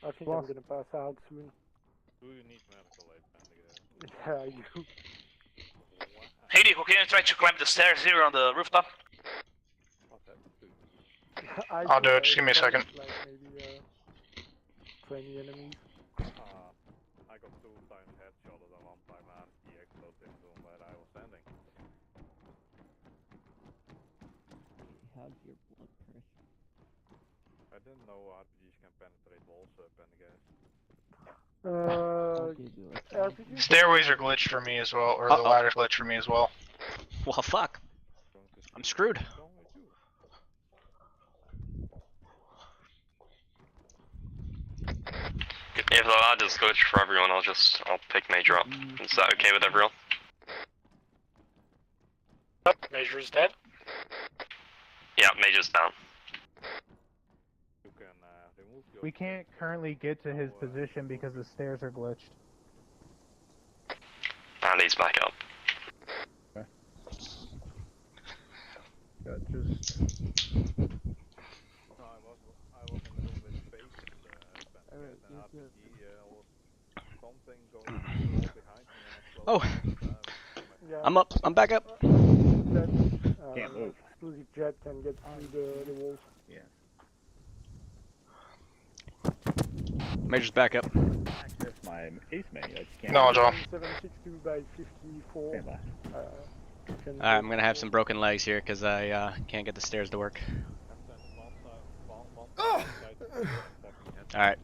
I think I'm gonna pass out soon. Do you need medical aid, Bandages? Yeah, you. Hey Nico, can you try to climb the stairs here on the rooftop? I'll do it, just give me a second. Like maybe 20 enemies. I got 2 times headshot and 1 time he exploded into where I was standing. How's your blood pressure? I didn't know RPGs can penetrate walls, Bandages. RPG? Stairways are glitched for me as well, or the ladder's glitched for me as well. Well, fuck. I'm screwed. If I just glitch for everyone, I'll pick Major up. Is that okay with everyone? Major is dead. Yeah, Major's down. We can't currently get to his position because the stairs are glitched. And he's back up. Okay. Just... Oh, I'm up. I'm back up. Can't move. Explosive jet can get through the walls. Yeah. Major's back up. That's my ace menu. I just can't. No, Joel. 762 by 54. Stand by. Alright, I'm gonna have some broken legs here because I can't get the stairs to work. Alright.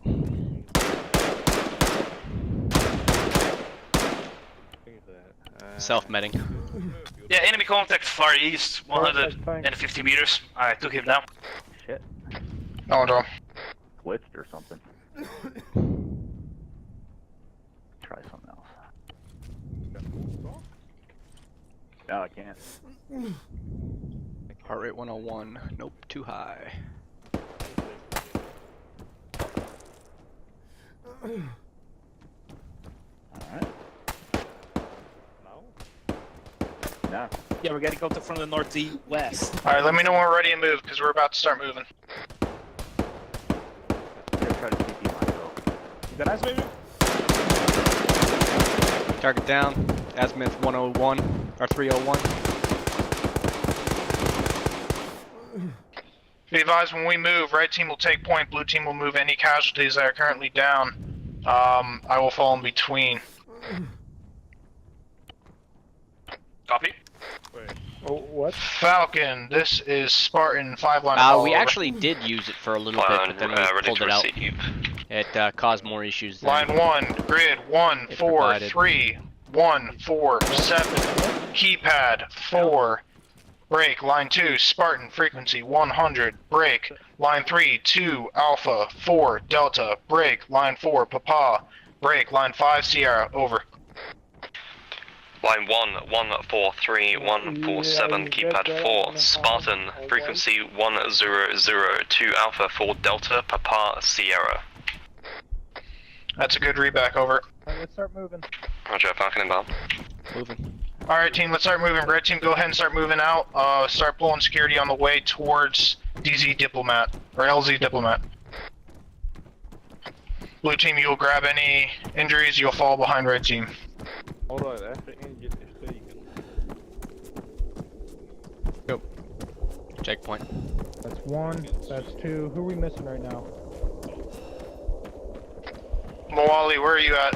Self-medding. Yeah, enemy contact far east, 150 meters. I took him down. Shit. No, Joel. Glitched or something. Try something else. No, I can't. Heart rate 101. Nope, too high. Alright. No. Yeah, we're getting contact from the northeast. Alright, let me know when we're ready to move, because we're about to start moving. Try to keep you myself. You got eyes, baby? Target down. Azimuth 101 or 301. Be advised, when we move, red team will take point, blue team will move any casualties that are currently down. I will fall in between. Copy. Oh, what? Falcon, this is Spartan 5 line. We actually did use it for a little bit, but then we pulled it out. It caused more issues than Line 1, grid 1, 4, provided. 3, 1, 4, 7, keypad 4, break. Line 2, Spartan, frequency 100, break. Line 3, 2, Alpha, 4, Delta, break. Line 4, Papa, break. Line 5, Sierra, over. Line 1, 143, 147, keypad 4, Spartan, frequency 1002, Alpha 4, Delta, Papa, Sierra. That's a good readback, over. Alright, let's start moving. Roger, Falcon inbound. Moving. Alright team, let's start moving. Red team, go ahead and start moving out. Start pulling security on the way towards DZ Diplomat, or LZ Diplomat. Blue team, you'll grab any injuries, you'll fall behind red team. Alright, efter injured is taken. Go. Checkpoint. That's 1, that's 2. Who are we missing right now? Moali, where are you at?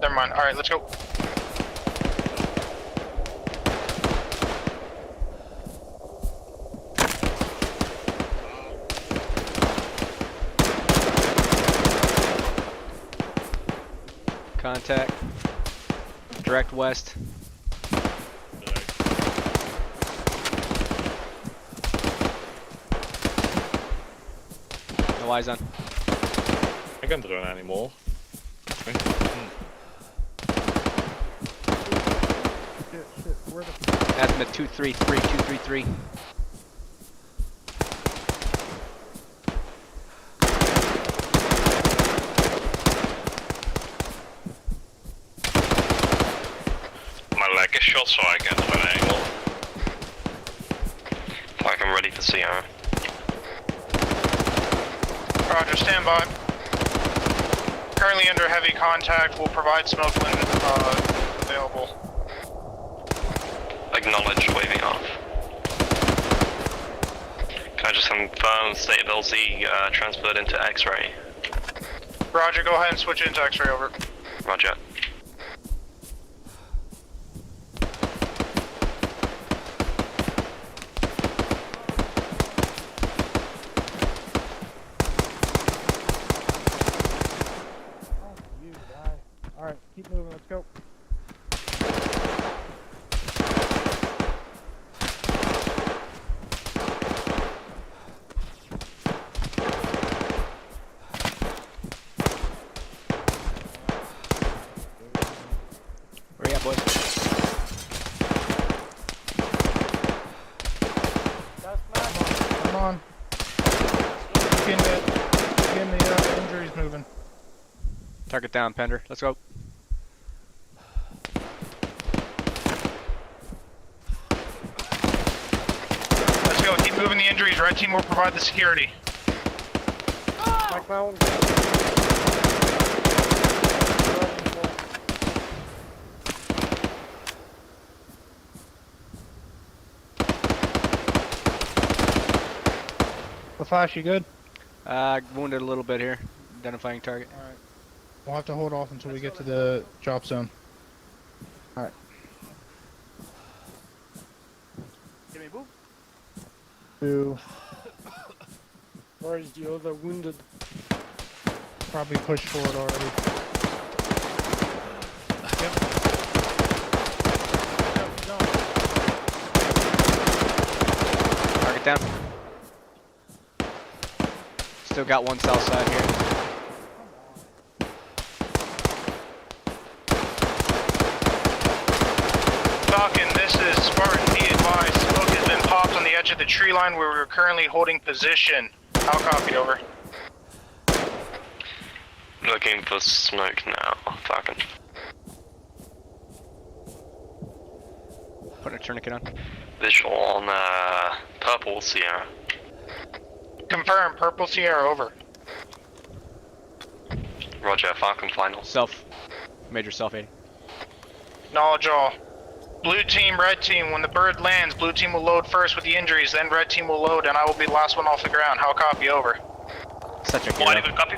Never mind. Alright, let's go. Contact. Direct west. No eyes on. I can't run anymore. Shit, where the... Azimuth 233, 233. My leg is shot, so I can't run anymore. Like I'm ready for Sierra. Roger, stand by. Currently under heavy contact, we'll provide smoke when available. Acknowledged, waving off. Can I just confirm state of LZ transferred into X-ray? Roger, go ahead and switch into X-ray, over. Roger. Alright, keep moving, let's go. Where you at, boys? Come on. Getting the injuries moving. Target down, Pender. Let's go. Let's go. Keep moving the injuries. Red team will provide the security. The Flash, you good? Wounded a little bit here. Identifying target. Alright. We'll have to hold off until we get to the drop zone. Alright. Can we move? 2. Where is the other wounded? Probably pushed forward already. Target down. Still got one south side here. Falcon, this is Spartan. Be advised, smoke has been popped on the edge of the tree line where we're currently holding position. I'll copy, over. Looking for smoke now, Falcon. Putting a tourniquet on. Visual on Purple Sierra. Confirm, Purple Sierra, over. Roger, Falcon final. Major self-aiding. Knowledge all. Blue team, red team, when the bird lands, blue team will load first with the injuries, then red team will load, and I will be the last one off the ground. How copy, over. Such a hero. Good copy.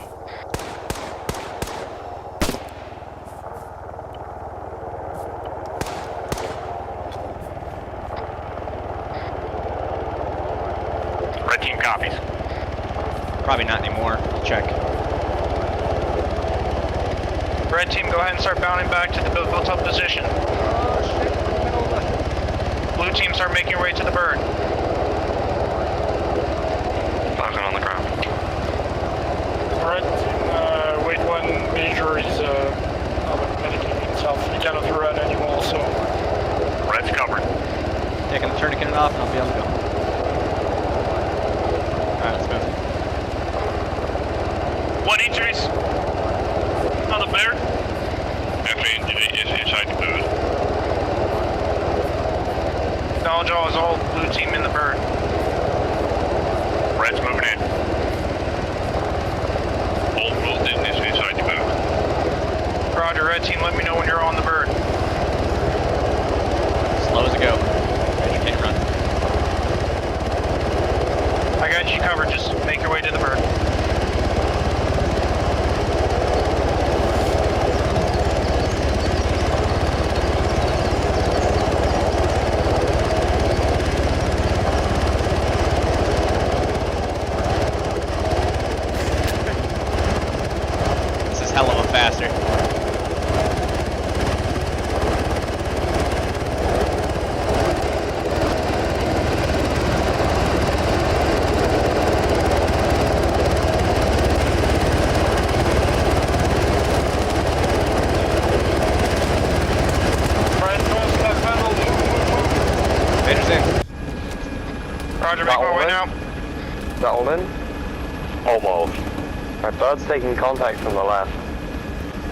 Red team copies. Probably not anymore. Check. Red team, go ahead and start bounding back to the built up position. Blue team, start making your way to the bird. Falcon on the ground. Red team, wait 1 major is medicating himself. He cannot run anymore, so. Red's covered. Taking the tourniquet off and I'll be able to go. Alright, let's move. 1 injuries. On the bird. Every injury is inside the bird. Knowledge all is all blue team in the bird. Red's moving in. All blue team is inside the bird. Roger, red team, let me know when you're on the bird. Slow as a go. You can't run. I got you covered, just make your way to the bird. This is hell of a faster. Major's in. Roger, make my way now. Is that all in? Almost. Alright, bird's taking contact from the left.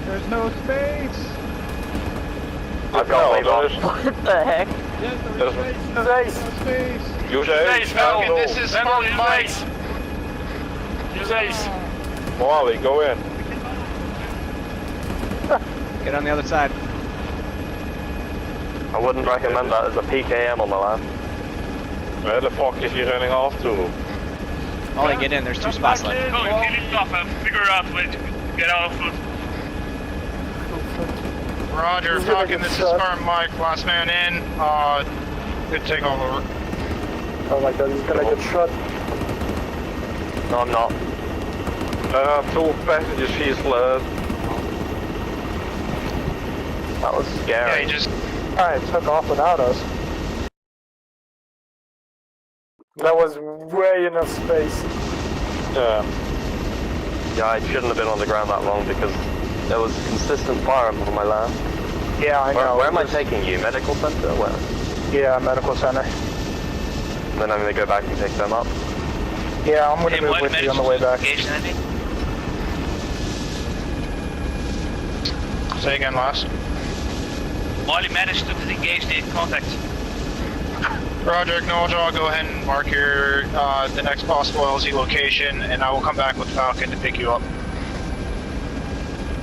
There's no space! I've got wave off. What the heck? Yes, there is space! Use Ace, Falcon, this is Vandal, Spartan use Mike. Ace. Use Ace. Molly, go in. Get on the other side. I wouldn't recommend that. There's a PKM on the left. Where the fuck is he running off to? Ollie, get in. There's 2 spots left. Oh, kill it off and figure out where to get out of foot. Roger, Falcon, this is Spartan Mike, last man in. Good takeoff, over. Oh my god, he's gonna get shot. No, I'm not. 2 passengers, she's left. That was scary. Yeah, he just... Alright, took off without us. That was way enough space. Yeah, I shouldn't have been on the ground that long because there was consistent fire on my left. Yeah, I know. Where am I taking you? Medical center? Where? Yeah, medical center. And then I'm gonna go back and pick them up. Yeah, I'm gonna move with you on the way back. Say again, last. Molly managed to disengage the contact. Roger, acknowledge. I'll go ahead and mark your the next possible LZ location, and I will come back with Falcon to pick you up.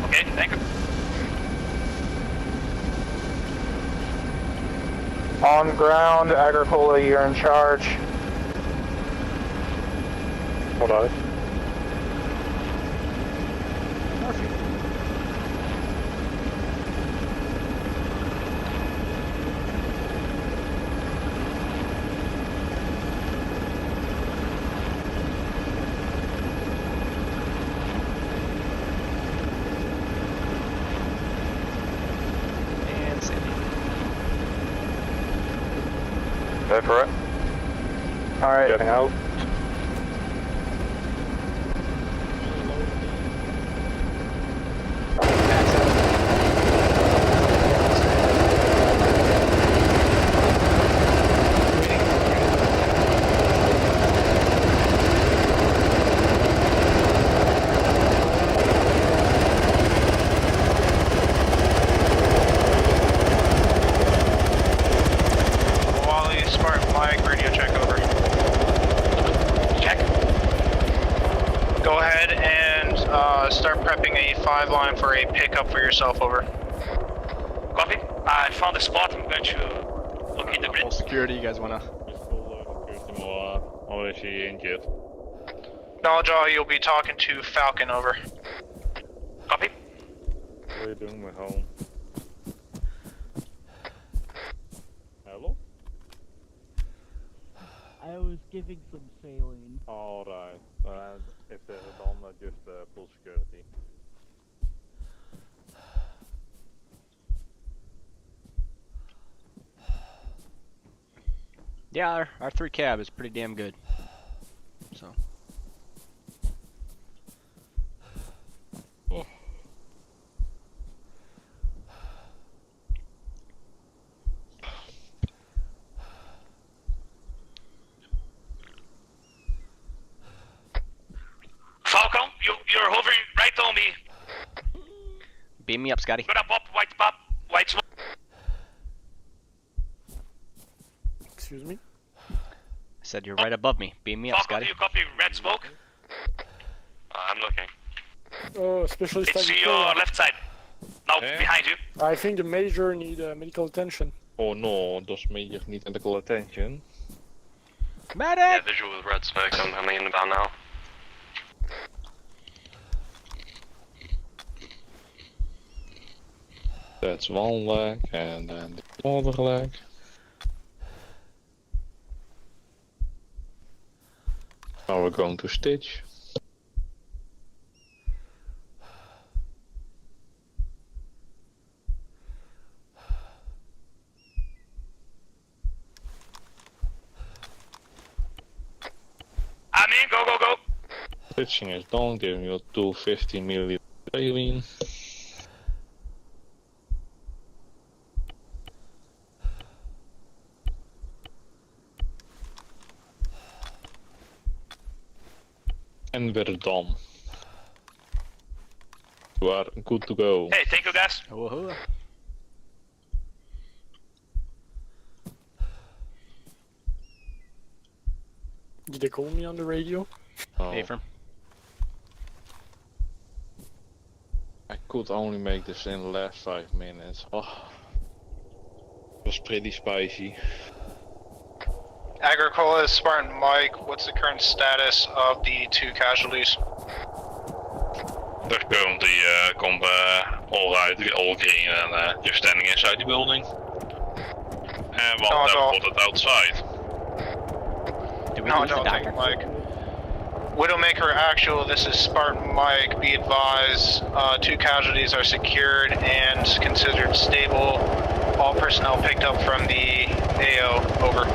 Okay, thank you. On ground, Agricola, you're in charge. Hold on. Go for it. Alright. Getting out. Line for a pickup for yourself, over. Copy. I found a spot. I'm going to locate the grid. Full security, you guys wanna? Or is he injured? Knowledge all, you'll be talking to Falcon, over. Copy. What are you doing at home? Hello? I was giving some saline. Alright. If they're done, just full security. Yeah, our 3 cab is pretty damn good. So. Oh. Falcon, you're hovering right on me. Beam me up, Scotty. Good up, white smoke. Excuse me? I said you're right above me. Beam me up, Falcon, Scotty. do you copy red smoke? I'm looking. Oh, specialist. It's to your left side. No, behind you. I think the major need medical attention. Oh no, does major need medical attention? Medic! Yeah, visual with red smoke. I'm coming in about now. That's one leg, and then the other leg. Now we're going to stitch. I'm in, go. Stitching is done, giving you 250 milliliter saline. And we're done. You are good to go. Hey, thank you guys. Woohoo. Did they call me on the radio? Oh. Hey, firm. I could only make this in the last 5 minutes. Oh. It was pretty spicy. Agricola, Spartan Mike, what's the current status of the 2 casualties? They're currently all right, all green, and just standing inside the building. And one spotted outside. Did we lose the doctor? Mike. Widowmaker Actual, this is Spartan Mike. Be advised, 2 casualties are secured and considered stable. All personnel picked up from the AO. Over.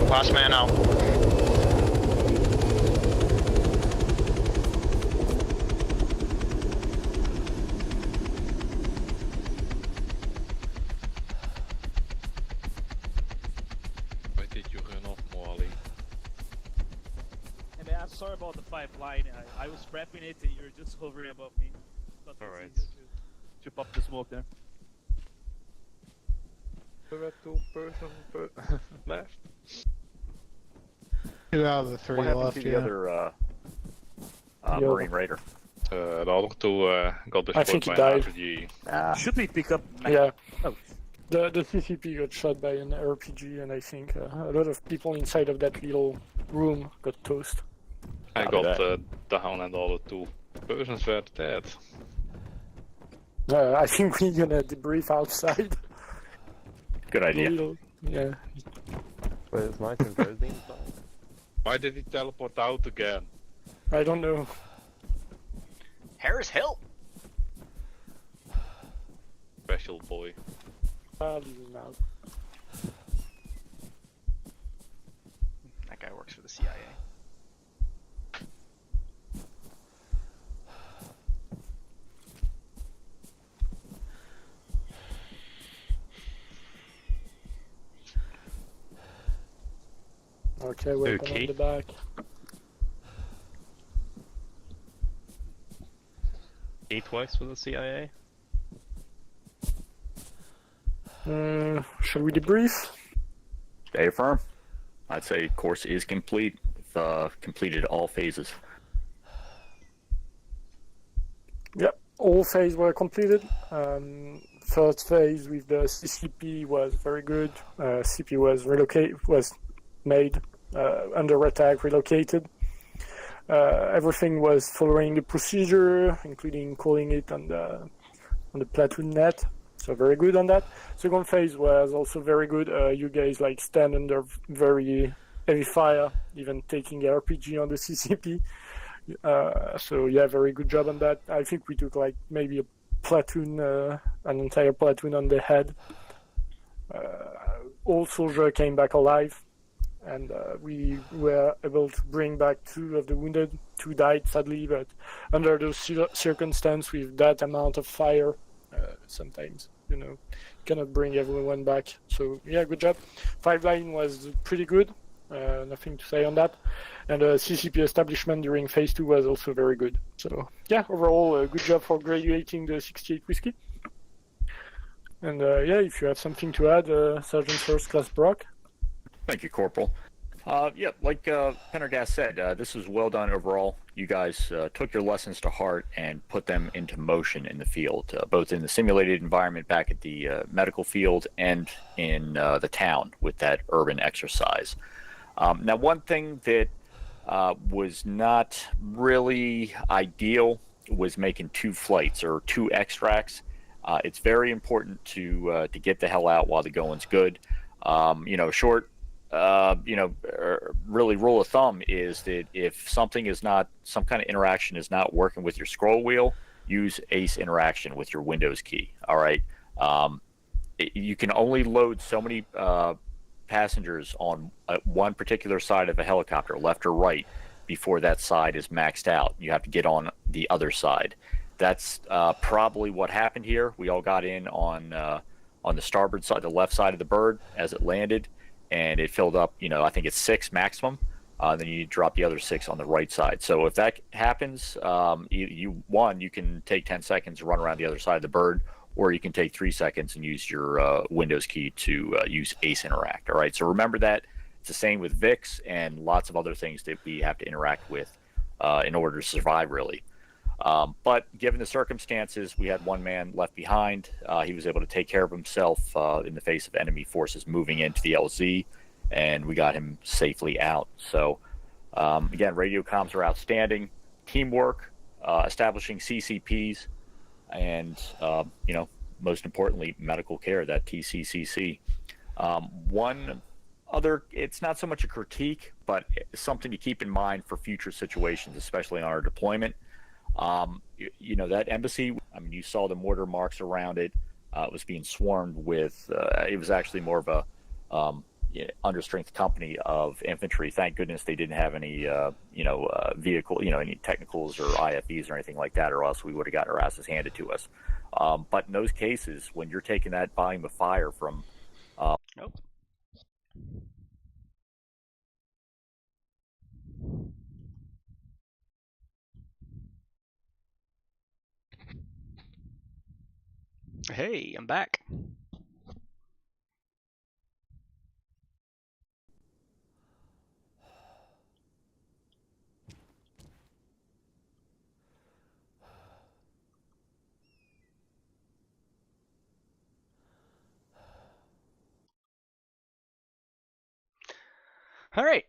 Last man out. Why did you run off, Molly? Hey man, I'm sorry about the pipeline. I was prepping it and you're just hovering above me. Alright. To pop the smoke there. Left. 2 out of the 3 What happened left. to the other Marine Raider? The other 2 got I destroyed think he by died. an RPG. Should we pick up? Yeah. Oh. The CCP got shot by an RPG, and I think a lot of people inside of that little room got toast. I got down and all the 2 persons were dead. I think we're gonna debrief outside. Good idea. Yeah. But it's nice and cozy inside. Why did he teleport out again? I don't know. Harris Hill. Special boy. Leave him out. That guy works for the CIA. Okay, weapon on the back. Eight works for the CIA. Shall we debrief? Stay affirm. I'd say course is complete. Completed all phases. Yep, all phases were completed. First phase with the CCP was very good. CP was made under attack, relocated. Everything was following the procedure, including calling it on the platoon net. So very good on that. Second phase was also very good. You guys stand under very heavy fire, even taking RPG on the CCP. So yeah, very good job on that. I think we took maybe a platoon, an entire platoon on the head. All soldiers came back alive, and we were able to bring back 2 of the wounded. 2 died sadly, but under those circumstances, with that amount of fire, sometimes cannot bring everyone back. So yeah, good job. 5 line was pretty good. Nothing to say on that. And CCP establishment during phase 2 was also very good. So yeah, overall, good job for graduating the 68 whiskey. And yeah, if you have something to add, Sergeant First Class Brock. Thank you, Corporal. Yeah, like Pendergast said, this was well done overall. You guys took your lessons to heart and put them into motion in the field, both in the simulated environment back at the medical field and in the town with that urban exercise. Now, one thing that was not really ideal was making 2 flights or 2 extracts. It's very important to get the hell out while the going's good. Really rule of thumb is that if some kind of interaction is not working with your scroll wheel, use ACE interaction with your Windows key. All right. You can only load so many passengers on one particular side of a helicopter, left or right, before that side is maxed out. You have to get on the other side. That's probably what happened here. We all got in on the starboard side, the left side of the bird as it landed, and it filled up, I think it's 6 maximum. Then you drop the other 6 on the right side. So if that happens, you can take 10 seconds to run around the other side of the bird, or you can take 3 seconds and use your Windows key to use ACE Interact. All right, so remember that It's the same with VIX and lots of other things that we have to interact with in order to survive, really. But given the circumstances, we had one man left behind. He was able to take care of himself in the face of enemy forces moving into the LZ, and we got him safely out. So, again, radio comms are outstanding. Teamwork, establishing CCPs, and, most importantly, medical care, that TCCC. One other, it's not so much a critique, but something to keep in mind for future situations, especially on our deployment. That embassy, I mean, you saw the mortar marks around it. It was being swarmed with, it was actually more of a understrength company of infantry. Thank goodness they didn't have any, vehicle, any technicals or IFEs or anything like that, or else we would have got our asses handed to us. But in those cases, when you're taking that volume of fire from... Nope. Hey, I'm back. All right.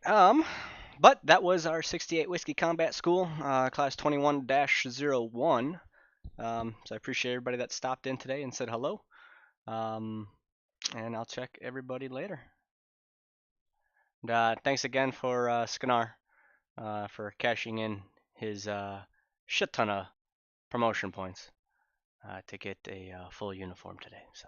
But that was our 68 Whiskey Combat School, class 21-01. So I appreciate everybody that stopped in today and said hello. And I'll check everybody later. And, thanks again for Skanar for cashing in his shit ton of promotion points to get a full uniform today. So.